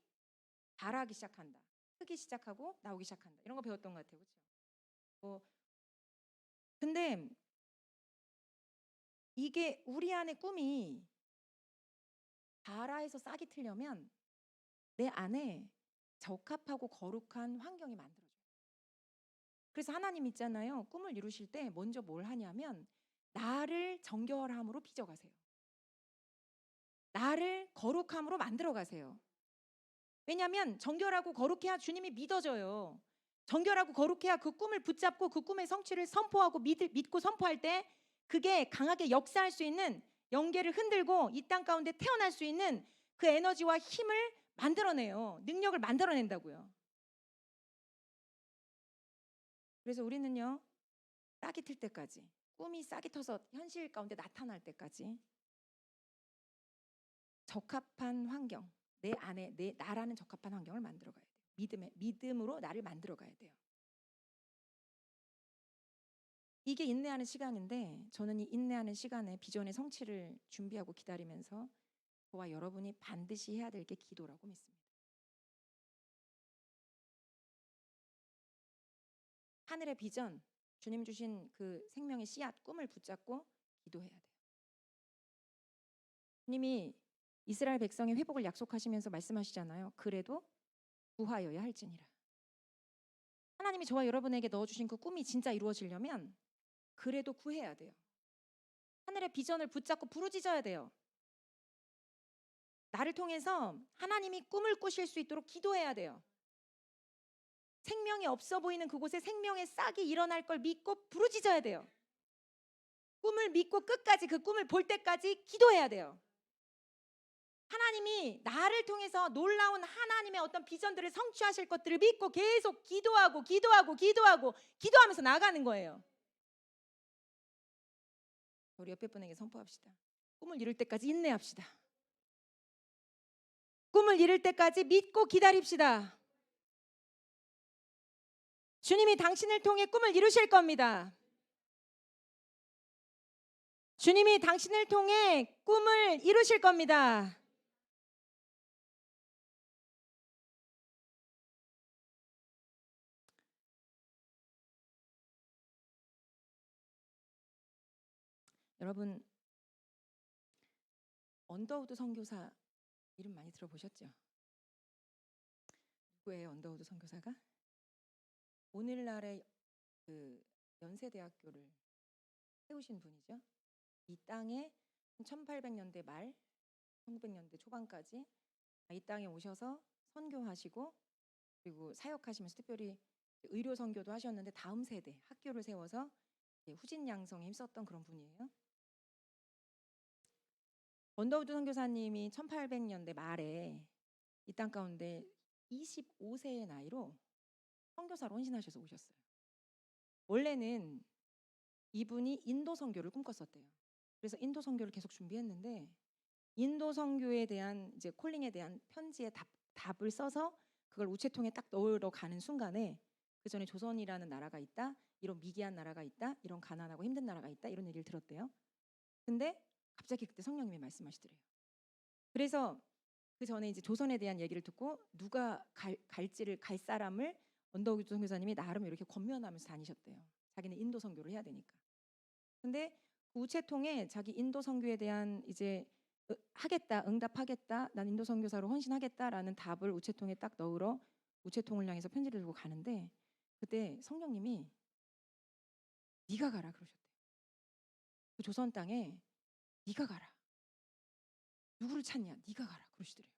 발아하기 시작한다. 크기 시작하고 나오기 시작한다. 이런 거 배웠던 것 같아요. 그렇죠? 근데 이게 우리 안에 꿈이 자라에서 싹이 트려면 내 안에 적합하고 거룩한 환경이 만들어져요. 그래서 하나님 있잖아요. 꿈을 이루실 때 먼저 뭘 하냐면 나를 정결함으로 빚어가세요. 나를 거룩함으로 만들어가세요. 왜냐하면 정결하고 거룩해야 주님이 믿어져요. 정결하고 거룩해야 그 꿈을 붙잡고 그 꿈의 성취를 선포하고 믿고 선포할 때 그게 강하게 역사할 수 있는, 영계를 흔들고 이 땅 가운데 태어날 수 있는 그 에너지와 힘을 만들어내요. 능력을 만들어낸다고요. 그래서 우리는요, 싹이 틀 때까지, 꿈이 싹이 터서 현실 가운데 나타날 때까지 적합한 환경, 내 안에 나라는 적합한 환경을 만들어 가야 돼요. 믿음으로 나를 만들어 가야 돼요. 이게 인내하는 시간인데, 저는 이 인내하는 시간에 비전의 성취를 준비하고 기다리면서 저와 여러분이 반드시 해야 될 게 기도라고 믿습니다. 하늘의 비전, 주님 주신 그 생명의 씨앗, 꿈을 붙잡고 기도해야 돼요. 주님이 이스라엘 백성의 회복을 약속하시면서 말씀하시잖아요. 그래도 구하여야 할지니라. 하나님이 저와 여러분에게 넣어주신 그 꿈이 진짜 이루어지려면 그래도 구해야 돼요. 하늘의 비전을 붙잡고 부르짖어야 돼요. 나를 통해서 하나님이 꿈을 꾸실 수 있도록 기도해야 돼요. 생명이 없어 보이는 그곳에 생명의 싹이 일어날 걸 믿고 부르짖어야 돼요. 꿈을 믿고 끝까지 그 꿈을 볼 때까지 기도해야 돼요. 하나님이 나를 통해서 놀라운 하나님의 어떤 비전들을 성취하실 것들을 믿고 계속 기도하면서 나가는 거예요. 우리 옆에 분에게 선포합시다. 꿈을 이룰 때까지 인내합시다. 꿈을 이룰 때까지 믿고 기다립시다. 주님이 당신을 통해 꿈을 이루실 겁니다. 주님이 당신을 통해 꿈을 이루실 겁니다. 여러분, 언더우드 선교사 이름 많이 들어보셨죠? 누구예요, 언더우드 선교사가? 오늘날의 그 연세대학교를 세우신 분이죠. 이 땅에 1800년대 말, 1900년대 초반까지 이 땅에 오셔서 선교하시고 그리고 사역하시면서 특별히 의료 선교도 하셨는데 다음 세대 학교를 세워서 후진 양성에 힘썼던 그런 분이에요. 언더우드 선교사님이 1800년대 말에 이 땅 가운데 25세의 나이로 선교사로 헌신하셔서 오셨어요. 원래는 이분이 인도 선교를 꿈꿨었대요. 그래서 인도 선교를 계속 준비했는데 인도 선교에 대한 이제 콜링에 대한 편지에 답을 써서 그걸 우체통에 딱 넣으러 가는 순간에 그 전에 조선이라는 나라가 있다, 이런 미개한 나라가 있다, 이런 가난하고 힘든 나라가 있다, 이런 얘기를 들었대요. 근데 갑자기 그때 성령님이 말씀하시더래요. 그래서 그 전에 이제 조선에 대한 얘기를 듣고 누가 갈 사람을 언더우드 선교사님이 나름 이렇게 권면하면서 다니셨대요. 자기는 인도 선교를 해야 되니까. 근데 그 우체통에 자기 인도 선교에 대한 이제 하겠다, 응답하겠다, 난 인도 선교사로 헌신하겠다라는 답을 우체통에 딱 넣으러 우체통을 향해서 편지를 들고 가는데 그때 성령님이 네가 가라 그러셨대요. 그 조선 땅에 네가 가라. 누구를 찾냐? 네가 가라 그러시더래요.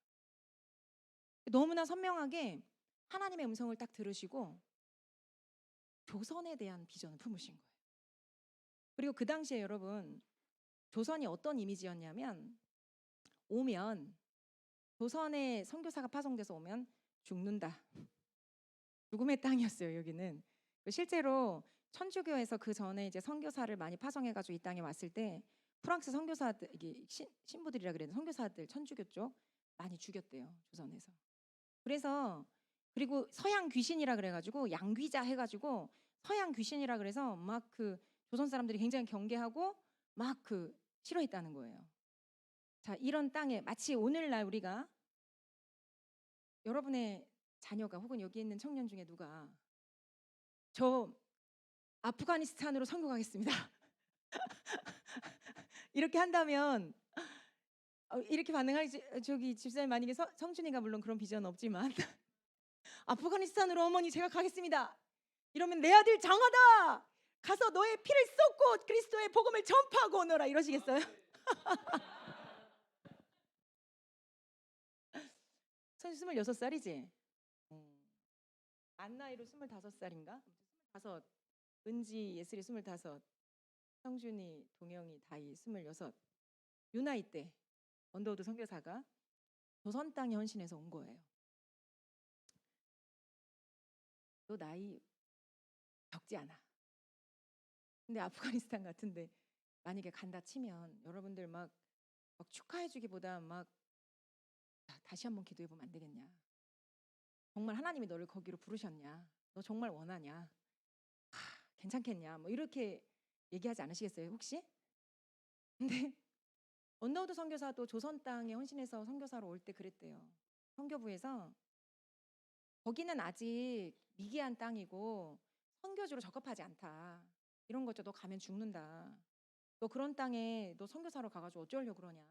너무나 선명하게 하나님의 음성을 딱 들으시고 조선에 대한 비전을 품으신 거예요. 그리고 그 당시에 여러분 조선이 어떤 이미지였냐면 오면 조선에 선교사가 파송돼서 오면 죽는다. 죽음의 땅이었어요. 여기는 실제로 천주교에서 그 전에 이제 선교사를 많이 파송해가지고 이 땅에 왔을 때 프랑스 선교사들 이게 신부들이라 그래야 되나 선교사들 천주교 쪽 많이 죽였대요. 조선에서. 그래서 그리고 서양 귀신이라 그래가지고 양귀자 해가지고 서양 귀신이라 그래서 막 그 조선 사람들이 굉장히 경계하고 막 그 싫어했다는 거예요. 자, 이런 땅에 마치 오늘날 우리가 여러분의 자녀가 혹은 여기 있는 청년 중에 누가 저 아프가니스탄으로 선교 가겠습니다. 이렇게 한다면 이렇게 반응하지. 저기 집사님 만약에 성준이가 물론 그런 비전 없지만 아프가니스탄으로 어머니 제가 가겠습니다. 이러면 내 아들 장하다. 가서 너의 피를 쏟고 그리스도의 복음을 전파하고 오너라 이러시겠어요? 선 26살이지? 안 나이로 25살인가? 25. 은지 예슬이 25. 성준이 동영이 다이 26. 요 나이 때 언더우드 선교사가 조선 땅에 헌신해서 온 거예요. 너 나이 적지 않아. 근데 아프가니스탄 같은데 만약에 간다 치면 여러분들 막 축하해주기보다 막 다시 한번 기도해보면 안 되겠냐? 정말 하나님이 너를 거기로 부르셨냐? 너 정말 원하냐? 괜찮겠냐? 뭐 이렇게 얘기하지 않으시겠어요 혹시? 근데 언더우드 선교사도 조선 땅에 헌신해서 선교사로 올 때 그랬대요. 선교부에서 거기는 아직 미개한 땅이고 선교지로 적합하지 않다. 이런 거죠. 너 가면 죽는다. 너 그런 땅에 너 선교사로 가가지고 어쩌려고 그러냐.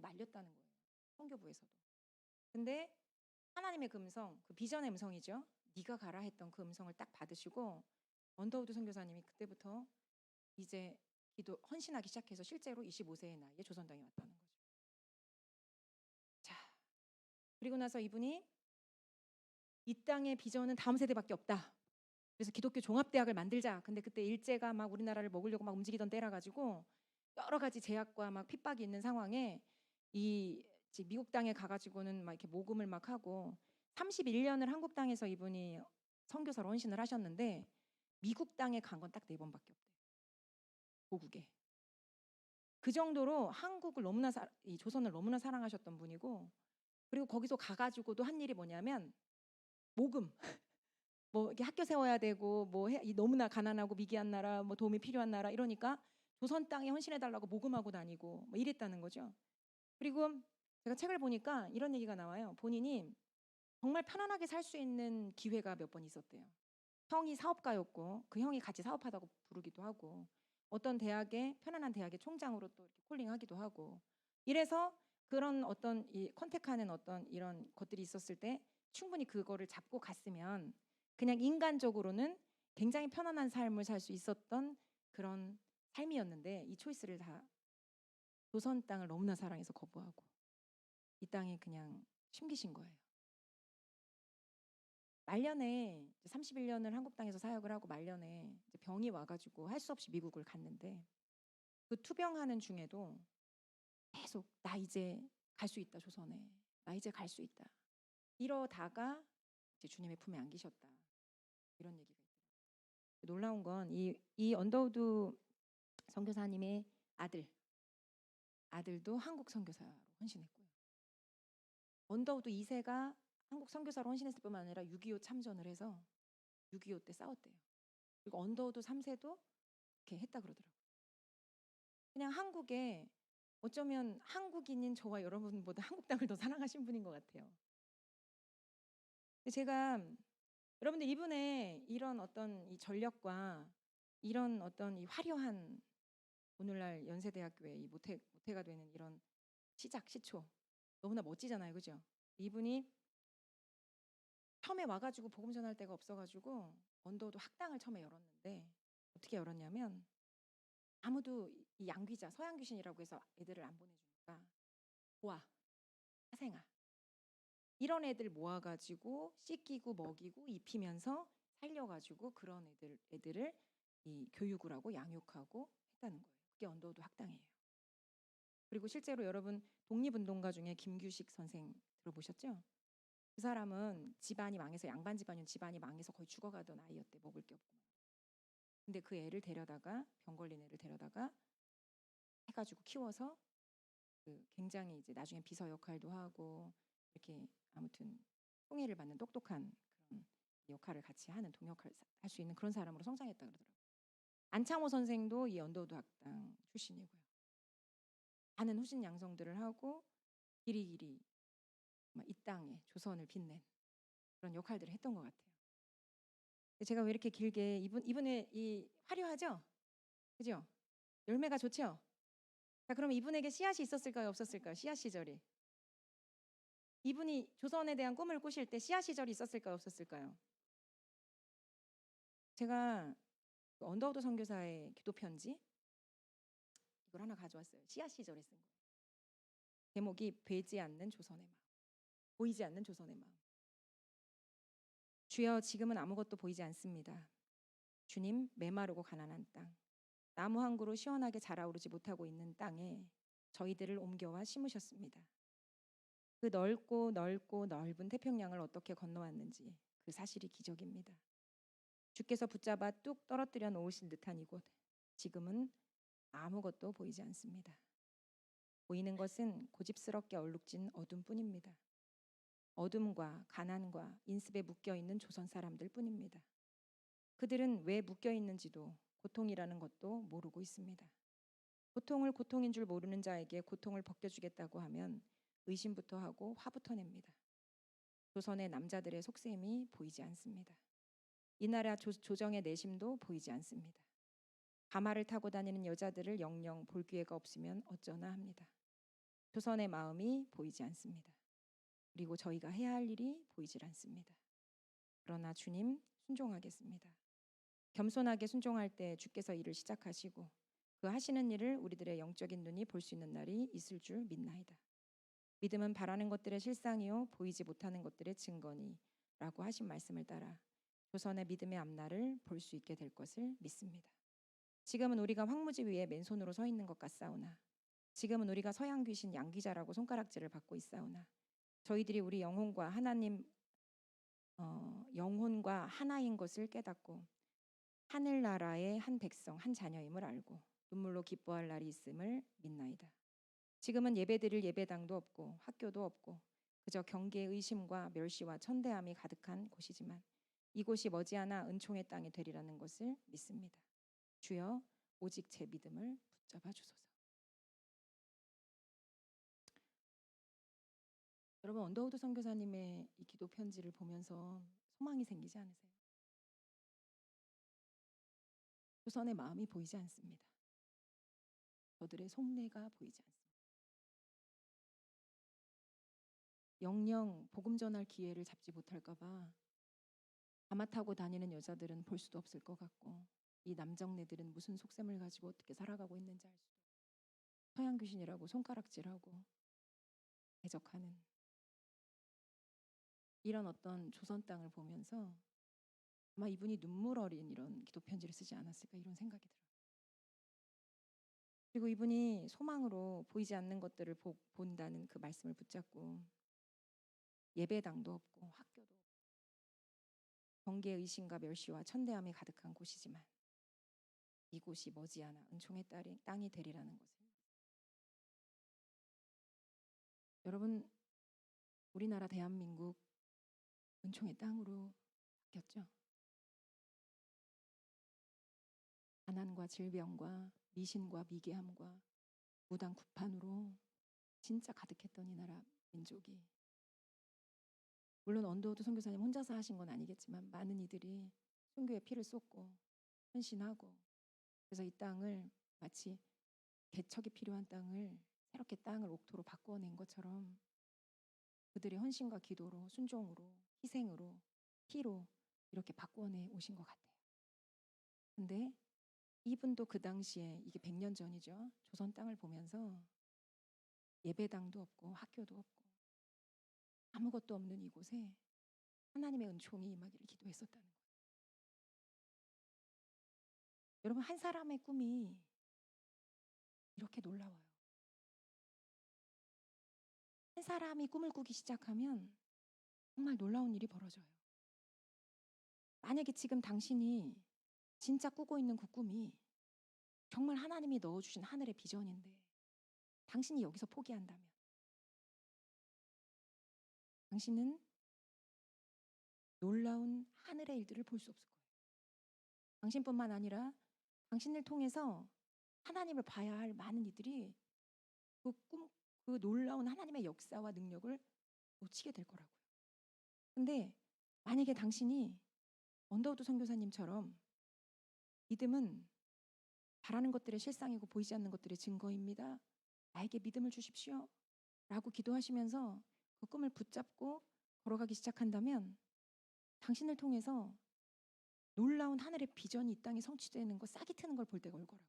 말렸다는 거예요. 선교부에서도. 근데 하나님의 그 음성, 그 비전의 음성이죠. 네가 가라 했던 그 음성을 딱 받으시고 언더우드 선교사님이 그때부터 이제 기도 헌신하기 시작해서 실제로 25세의 나이에 조선 땅에 왔다는 거죠. 자, 그리고 나서 이분이 이 땅의 비전은 다음 세대밖에 없다. 그래서 기독교 종합대학을 만들자. 근데 그때 일제가 막 우리나라를 먹으려고 막 움직이던 때라 가지고 여러 가지 제약과 막 핍박이 있는 상황에 이 미국 땅에 가가지고는 막 이렇게 모금을 막 하고 31년을 한국 땅에서 이분이 선교사로 헌신을 하셨는데 미국 땅에 간 건 딱 4번밖에 없대요. 고국에. 그 정도로 한국을 너무나 이 조선을 너무나 사랑하셨던 분이고 그리고 거기서 가가지고도 한 일이 뭐냐면 모금. 뭐 이렇게 학교 세워야 되고 뭐 너무나 가난하고 미개한 나라 뭐 도움이 필요한 나라 이러니까 조선 땅에 헌신해 달라고 모금하고 다니고 뭐 이랬다는 거죠. 그리고 제가 책을 보니까 이런 얘기가 나와요. 본인이 정말 편안하게 살 수 있는 기회가 몇 번 있었대요. 형이 사업가였고 그 형이 같이 사업하다고 부르기도 하고 어떤 대학의 편안한 대학의 총장으로 또 이렇게 콜링하기도 하고 이래서 그런 어떤 이 컨택하는 어떤 이런 것들이 있었을 때 충분히 그거를 잡고 갔으면 그냥 인간적으로는 굉장히 편안한 삶을 살 수 있었던 그런 삶이었는데 이 초이스를 다 조선 땅을 너무나 사랑해서 거부하고 이 땅에 그냥 숨기신 거예요. 말년에 31년을 한국 땅에서 사역을 하고 말년에 병이 와가지고 할 수 없이 미국을 갔는데 그 투병하는 중에도 계속 나 이제 갈 수 있다 조선에 나 이제 갈 수 있다 이러다가 이제 주님의 품에 안기셨다 이런 얘기가 있더라고요. 놀라운 건 이 언더우드 선교사님의 아들도 한국 선교사로 헌신했고요. 언더우드 2세가 한국 선교사로 헌신했을 뿐만 아니라 6.25 참전을 해서 6.25 때 싸웠대요. 그리고 언더우드 3세도 이렇게 했다 그러더라고요. 그냥 한국에 어쩌면 한국인인 저와 여러분보다 한국 땅을 더 사랑하신 분인 것 같아요. 제가 여러분들 이분의 이런 어떤 이 전력과 이런 어떤 이 화려한 오늘날 연세대학교의 이 모태가 되는 이런 시초 너무나 멋지잖아요, 그죠? 이분이 처음에 와가지고 복음 전할 데가 없어가지고 언더우드 학당을 처음에 열었는데 어떻게 열었냐면 아무도 이 양귀자 서양 귀신이라고 해서 애들을 안 보내주니까 보아, 사생아 이런 애들 모아가지고 씻기고 먹이고 입히면서 살려가지고 그런 애들을 이 교육을 하고 양육하고 했다는 거예요. 그게 언더우드 학당이에요. 그리고 실제로 여러분 독립운동가 중에 김규식 선생 들어보셨죠? 그 사람은 집안이 망해서 양반 집안이면 집안이 망해서 거의 죽어가던 아이였대. 먹을 게 없고. 근데 그 애를 데려다가 병 걸린 애를 데려다가 해가지고 키워서 그 굉장히 이제 나중에 비서 역할도 하고 이렇게 아무튼 총애를 받는 똑똑한 그런 역할을 같이 하는 동역할 할 수 있는 그런 사람으로 성장했다 그러더라고요. 안창호 선생도 이 언더우드 학당 출신이고요. 많은 후신 양성들을 하고 길이 이 땅에 조선을 빛낸 그런 역할들을 했던 것 같아요. 제가 왜 이렇게 길게 이분의 이 화려하죠? 그죠? 열매가 좋죠? 자, 그럼 이분에게 씨앗이 있었을까요? 없었을까요? 씨앗 시절이. 이분이 조선에 대한 꿈을 꾸실 때 씨앗 시절이 있었을까요? 없었을까요? 제가 그 언더우드 선교사의 기도 편지 이걸 하나 가져왔어요. 씨앗 시절에 쓴 거예요. 제목이 보이지 않는 조선의 마음. 보이지 않는 조선의 마음. 주여, 지금은 아무것도 보이지 않습니다. 주님, 메마르고 가난한 땅, 나무 한 그루 시원하게 자라오르지 못하고 있는 땅에 저희들을 옮겨와 심으셨습니다. 그 넓고 넓고 넓은 태평양을 어떻게 건너왔는지 그 사실이 기적입니다. 주께서 붙잡아 뚝 떨어뜨려 놓으신 듯한 이곳, 지금은 아무것도 보이지 않습니다. 보이는 것은 고집스럽게 얼룩진 어둠뿐입니다. 어둠과 가난과 인습에 묶여 있는 조선 사람들 뿐입니다. 그들은 왜 묶여 있는지도 고통이라는 것도 모르고 있습니다. 고통을 고통인 줄 모르는 자에게 고통을 벗겨주겠다고 하면 의심부터 하고 화부터 냅니다. 조선의 남자들의 속셈이 보이지 않습니다. 이 나라 조정의 내심도 보이지 않습니다. 가마를 타고 다니는 여자들을 영영 볼 기회가 없으면 어쩌나 합니다. 조선의 마음이 보이지 않습니다. 그리고 저희가 해야 할 일이 보이질 않습니다. 그러나 주님, 순종하겠습니다. 겸손하게 순종할 때 주께서 일을 시작하시고 그 하시는 일을 우리들의 영적인 눈이 볼 수 있는 날이 있을 줄 믿나이다. 믿음은 바라는 것들의 실상이요 보이지 못하는 것들의 증거니 라고 하신 말씀을 따라 조선의 믿음의 앞날을 볼 수 있게 될 것을 믿습니다. 지금은 우리가 황무지 위에 맨손으로 서 있는 것 같사오나, 지금은 우리가 서양 귀신 양귀자라고 손가락질을 받고 있사오나, 저희들이 우리 영혼과 영혼과 하나인 것을 깨닫고 하늘나라의 한 백성, 한 자녀임을 알고 눈물로 기뻐할 날이 있음을 믿나이다. 지금은 예배드릴 예배당도 없고 학교도 없고 그저 경계의 의심과 멸시와 천대함이 가득한 곳이지만 이곳이 머지않아 은총의 땅이 되리라는 것을 믿습니다. 주여, 오직 제 믿음을 붙잡아 주소서. 여러분, 언더우드 선교사님의 이 기도 편지를 보면서 소망이 생기지 않으세요? 조선의 마음이 보이지 않습니다. 저들의 속내가 보이지 않습니다. 영영 복음 전할 기회를 잡지 못할까 봐 가마 타고 다니는 여자들은 볼 수도 없을 것 같고 이 남정네들은 무슨 속셈을 가지고 어떻게 살아가고 있는지 알 수도 없고 서양 귀신이라고 손가락질하고 대적하는 이런 어떤 조선 땅을 보면서 아마 이분이 눈물 어린 이런 기도 편지를 쓰지 않았을까 이런 생각이 들어요. 그리고 이분이 소망으로 보이지 않는 것들을 본다는 그 말씀을 붙잡고 예배당도 없고 학교도 없고 경계 의심과 멸시와 천대함이 가득한 곳이지만 이곳이 머지않아 은총의 땅이 되리라는 것을. 여러분, 우리나라 대한민국 은총의 땅으로 바뀌었죠. 가난과 질병과 미신과 미개함과 무당 구판으로 진짜 가득했던 이 나라 민족이, 물론 언더우드 선교사님 혼자서 하신 건 아니겠지만 많은 이들이 순교의 피를 쏟고 헌신하고 그래서 이 땅을 마치 개척이 필요한 땅을 새롭게 땅을 옥토로 바꾸어낸 것처럼 그들의 헌신과 기도로 순종으로 희생으로 피로 이렇게 바꾸어내 오신 것 같아요. 근데 이분도 그 당시에 이게 100년 전이죠. 조선 땅을 보면서 예배당도 없고 학교도 없고 아무것도 없는 이곳에 하나님의 은총이 임하기를 기도했었다는 거예요. 여러분, 한 사람의 꿈이 이렇게 놀라워요. 한 사람이 꿈을 꾸기 시작하면 정말 놀라운 일이 벌어져요. 만약에 지금 당신이 진짜 꾸고 있는 그 꿈이 정말 하나님이 넣어주신 하늘의 비전인데 당신이 여기서 포기한다면 당신은 놀라운 하늘의 일들을 볼 수 없을 거예요. 당신뿐만 아니라 당신을 통해서 하나님을 봐야 할 많은 이들이 그 놀라운 하나님의 역사와 능력을 놓치게 될 거라고요. 근데 만약에 당신이 언더우드 선교사님처럼 믿음은 바라는 것들의 실상이고 보이지 않는 것들의 증거입니다. 나에게 믿음을 주십시오. 라고 기도하시면서 그 꿈을 붙잡고 걸어가기 시작한다면 당신을 통해서 놀라운 하늘의 비전이 이 땅에 성취되는 거 싹이 트는 걸 볼 때가 올 거라고.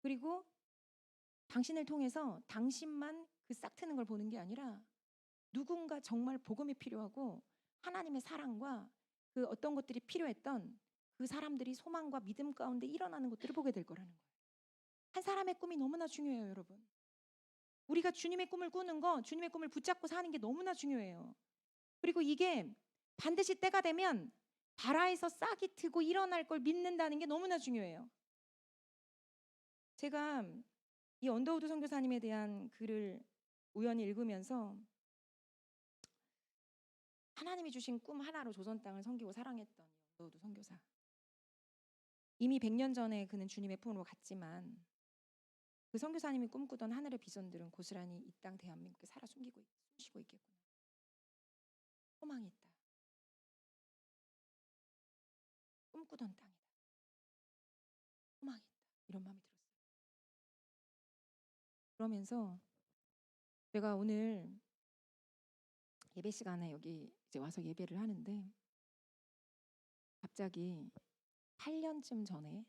그리고 당신을 통해서 당신만 그 싹 트는 걸 보는 게 아니라 누군가 정말 복음이 필요하고 하나님의 사랑과 그 어떤 것들이 필요했던 그 사람들이 소망과 믿음 가운데 일어나는 것들을 보게 될 거라는 거예요. 한 사람의 꿈이 너무나 중요해요, 여러분. 우리가 주님의 꿈을 꾸는 거, 주님의 꿈을 붙잡고 사는 게 너무나 중요해요. 그리고 이게 반드시 때가 되면 바라에서 싹이 트고 일어날 걸 믿는다는 게 너무나 중요해요. 제가 이 언더우드 선교사님에 대한 글을 우연히 읽으면서 하나님이 주신 꿈 하나로 조선 땅을 섬기고 사랑했던 이 언더우드 선교사. 이미 100년 전에 그는 주님의 품으로 갔지만 그 선교사님이 꿈꾸던 하늘의 비전들은 고스란히 이 땅 대한민국에 살아 숨쉬고 있겠구나. 소망이 있다. 꿈꾸던 땅이다. 소망이 있다. 이런 마음이 들었어요. 그러면서 제가 오늘 예배 시간에 여기 이제 와서 예배를 하는데 갑자기 8년쯤 전에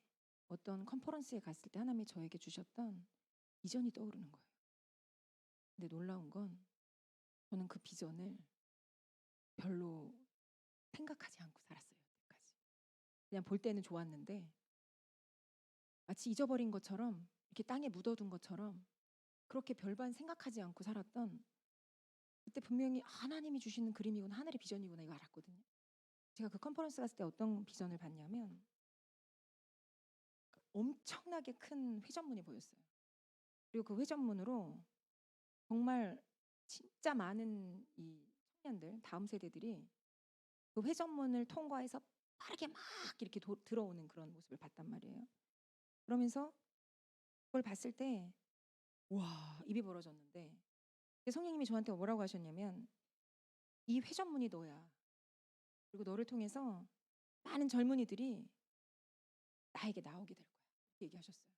어떤 컨퍼런스에 갔을 때 하나님이 저에게 주셨던 비전이 떠오르는 거예요. 근데 놀라운 건 저는 그 비전을 별로 생각하지 않고 살았어요. 여태까지. 그냥 볼 때는 좋았는데 마치 잊어버린 것처럼 이렇게 땅에 묻어둔 것처럼 그렇게 별반 생각하지 않고 살았던 그때 분명히 하나님이 주시는 그림이구나, 하늘의 비전이구나 이거 알았거든요. 제가 그 컨퍼런스 갔을 때 어떤 비전을 봤냐면 엄청나게 큰 회전문이 보였어요. 그리고 그 회전문으로 정말 진짜 많은 이 청년들, 다음 세대들이 그 회전문을 통과해서 빠르게 막 이렇게 들어오는 그런 모습을 봤단 말이에요. 그러면서 그걸 봤을 때 와, 입이 벌어졌는데 성령님이 저한테 뭐라고 하셨냐면 이 회전문이 너야. 그리고 너를 통해서 많은 젊은이들이 나에게 나오게 될 거야. 이렇게 얘기하셨어요.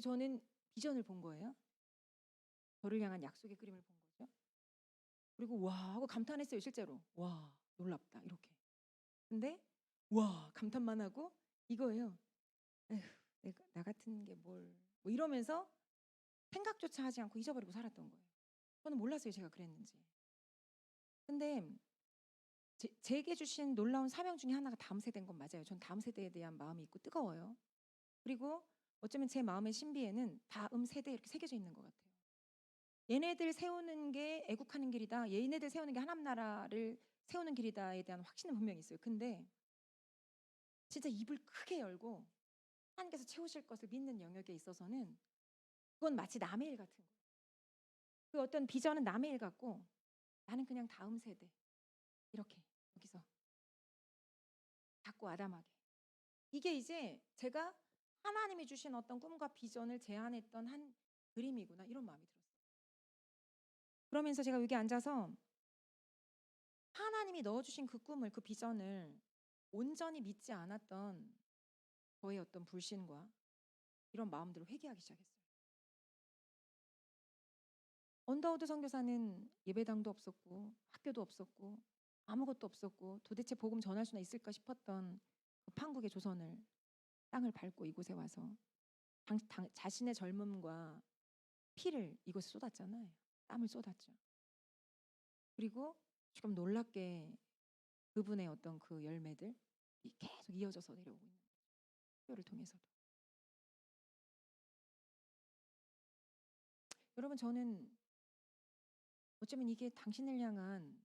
저는 비전을 본 거예요. 저를 향한 약속의 그림을 본 거죠. 그리고 와 하고 감탄했어요. 실제로. 와, 놀랍다. 이렇게. 근데 와, 감탄만 하고 이거예요. 에휴, 나 같은 게 뭘. 뭐 이러면서 생각조차 하지 않고 잊어버리고 살았던 거예요. 저는 몰랐어요. 제가 그랬는지. 근데 제게 주신 놀라운 사명 중에 하나가 다음 세대인 건 맞아요. 전 다음 세대에 대한 마음이 있고 뜨거워요. 그리고 어쩌면 제 마음의 신비에는 다음 세대 이렇게 새겨져 있는 것 같아요. 얘네들 세우는 게 애국하는 길이다. 얘네들 세우는 게 하나님 나라를 세우는 길이다에 대한 확신은 분명히 있어요. 근데 진짜 입을 크게 열고 하나님께서 채우실 것을 믿는 영역에 있어서는 그건 마치 남의 일 같은 거예요. 그 어떤 비전은 남의 일 같고 나는 그냥 다음 세대 이렇게 여기서 작고 아담하게 이게 이제 제가 하나님이 주신 어떤 꿈과 비전을 제안했던 한 그림이구나 이런 마음이 들었어요. 그러면서 제가 여기 앉아서 하나님이 넣어주신 그 꿈을 그 비전을 온전히 믿지 않았던 저의 어떤 불신과 이런 마음들을 회개하기 시작했어요. 언더우드 선교사는 예배당도 없었고 학교도 없었고 아무것도 없었고 도대체 복음 전할 수나 있을까 싶었던 그 판국의 조선을 땅을 밟고 이곳에 와서 자신의 젊음과 피를 이곳에 쏟았잖아요. 땀을 쏟았죠. 그리고 좀 놀랍게 그분의 어떤 그 열매들 계속 이어져서 내려오고 있는 거예요. 학교를 통해서도. 여러분 저는 어쩌면 이게 당신을 향한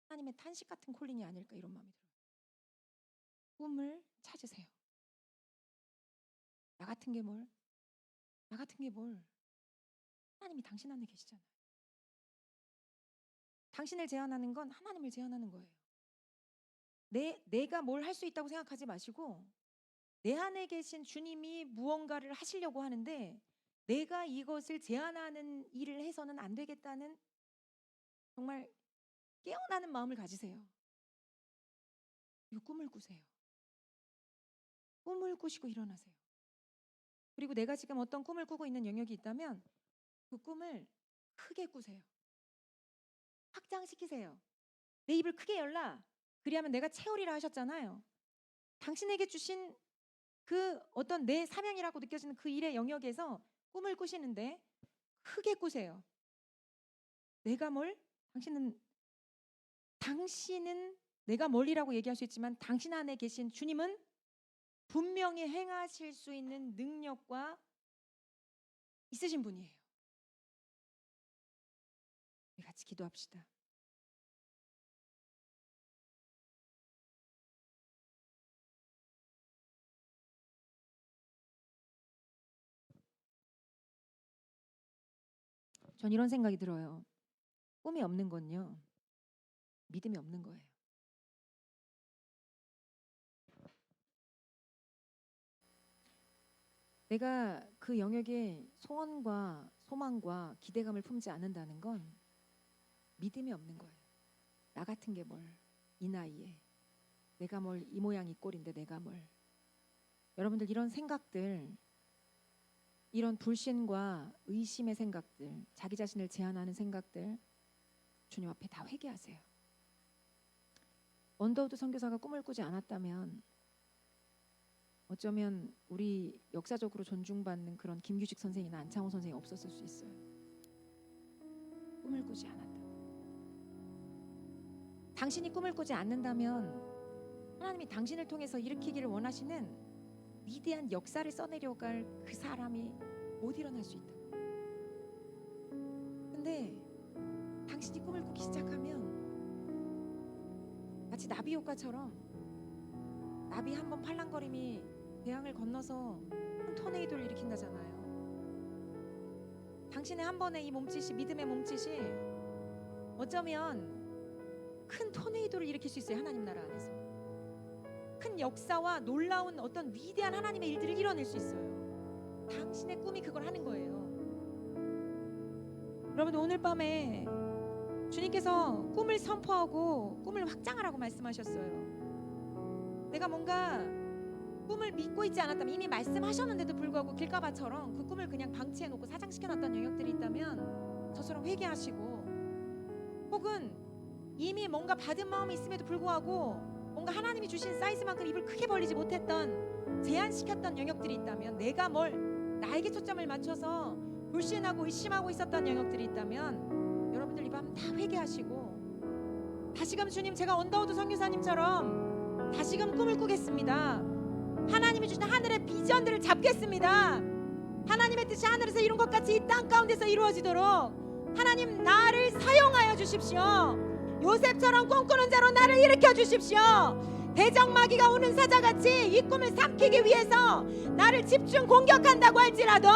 하나님의 탄식 같은 콜링이 아닐까 이런 마음이 들어요. 꿈을 찾으세요. 나 같은 게 뭘? 나 같은 게 뭘? 하나님이 당신 안에 계시잖아요. 당신을 제한하는 건 하나님을 제한하는 거예요. 내가 뭘 할 수 있다고 생각하지 마시고 내 안에 계신 주님이 무언가를 하시려고 하는데 내가 이것을 제한하는 일을 해서는 안 되겠다는 정말 깨어나는 마음을 가지세요. 그리고 꿈을 꾸세요. 꿈을 꾸시고 일어나세요. 그리고 내가 지금 어떤 꿈을 꾸고 있는 영역이 있다면 그 꿈을 크게 꾸세요. 확장시키세요. 내 입을 크게 열라. 그리하면 내가 채우리라 하셨잖아요. 당신에게 주신 그 어떤 내 사명이라고 느껴지는 그 일의 영역에서 꿈을 꾸시는데 크게 꾸세요. 내가 뭘? 당신은 내가 뭘이라고 얘기할 수 있지만 당신 안에 계신 주님은 분명히 행하실 수 있는 능력과 있으신 분이에요. 우리 같이 기도합시다. 전 이런 생각이 들어요. 꿈이 없는 건요, 믿음이 없는 거예요. 내가 그 영역에 소원과 소망과 기대감을 품지 않는다는 건 믿음이 없는 거예요. 나 같은 게 뭘, 이 나이에 내가 뭘, 이 모양 이 꼴인데 내가 뭘. 여러분들 이런 생각들, 이런 불신과 의심의 생각들, 자기 자신을 제한하는 생각들 주님 앞에 다 회개하세요. 언더우드 선교사가 꿈을 꾸지 않았다면 어쩌면 우리 역사적으로 존중받는 그런 김규식 선생이나 안창호 선생이 없었을 수 있어요. 꿈을 꾸지 않았다. 당신이 꿈을 꾸지 않는다면 하나님이 당신을 통해서 일으키기를 원하시는 위대한 역사를 써내려갈 그 사람이 못 일어날 수 있다. 근데 당신이 꿈을 꾸기 시작하면 마치 나비 효과처럼 나비 한 번 팔랑거림이 대양을 건너서 큰 토네이도를 일으킨다잖아요. 당신의 한 번의 이 몸짓이, 믿음의 몸짓이 어쩌면 큰 토네이도를 일으킬 수 있어요. 하나님 나라 안에서 큰 역사와 놀라운 어떤 위대한 하나님의 일들을 이뤄낼 수 있어요. 당신의 꿈이 그걸 하는 거예요. 여러분, 오늘 밤에 주님께서 꿈을 선포하고 꿈을 확장하라고 말씀하셨어요. 내가 뭔가 꿈을 믿고 있지 않았다면, 이미 말씀하셨는데도 불구하고 길가바처럼 그 꿈을 그냥 방치해놓고 사장시켜놨던 영역들이 있다면 저처럼 회개하시고, 혹은 이미 뭔가 받은 마음이 있음에도 불구하고 뭔가 하나님이 주신 사이즈만큼 입을 크게 벌리지 못했던, 제한시켰던 영역들이 있다면, 내가 뭘 나에게 초점을 맞춰서 불신하고 의심하고 있었던 영역들이 있다면 여러분들 이 밤 다 회개하시고 다시금 주님, 제가 언더우드 선교사님처럼 다시금 꿈을 꾸겠습니다. 하나님이 주신 하늘의 비전들을 잡겠습니다. 하나님의 뜻이 하늘에서 이룬 것 같이 이 땅 가운데서 이루어지도록 하나님 나를 사용하여 주십시오. 요셉처럼 꿈꾸는 자로 나를 일으켜 주십시오. 대적마귀가 오는 사자같이 이 꿈을 삼키기 위해서 나를 집중 공격한다고 할지라도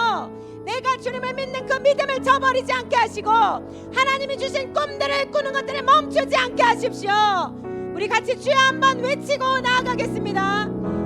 내가 주님을 믿는 그 믿음을 저버리지 않게 하시고 하나님이 주신 꿈들을 꾸는 것들을 멈추지 않게 하십시오. 우리 같이 주여 한번 외치고 나아가겠습니다.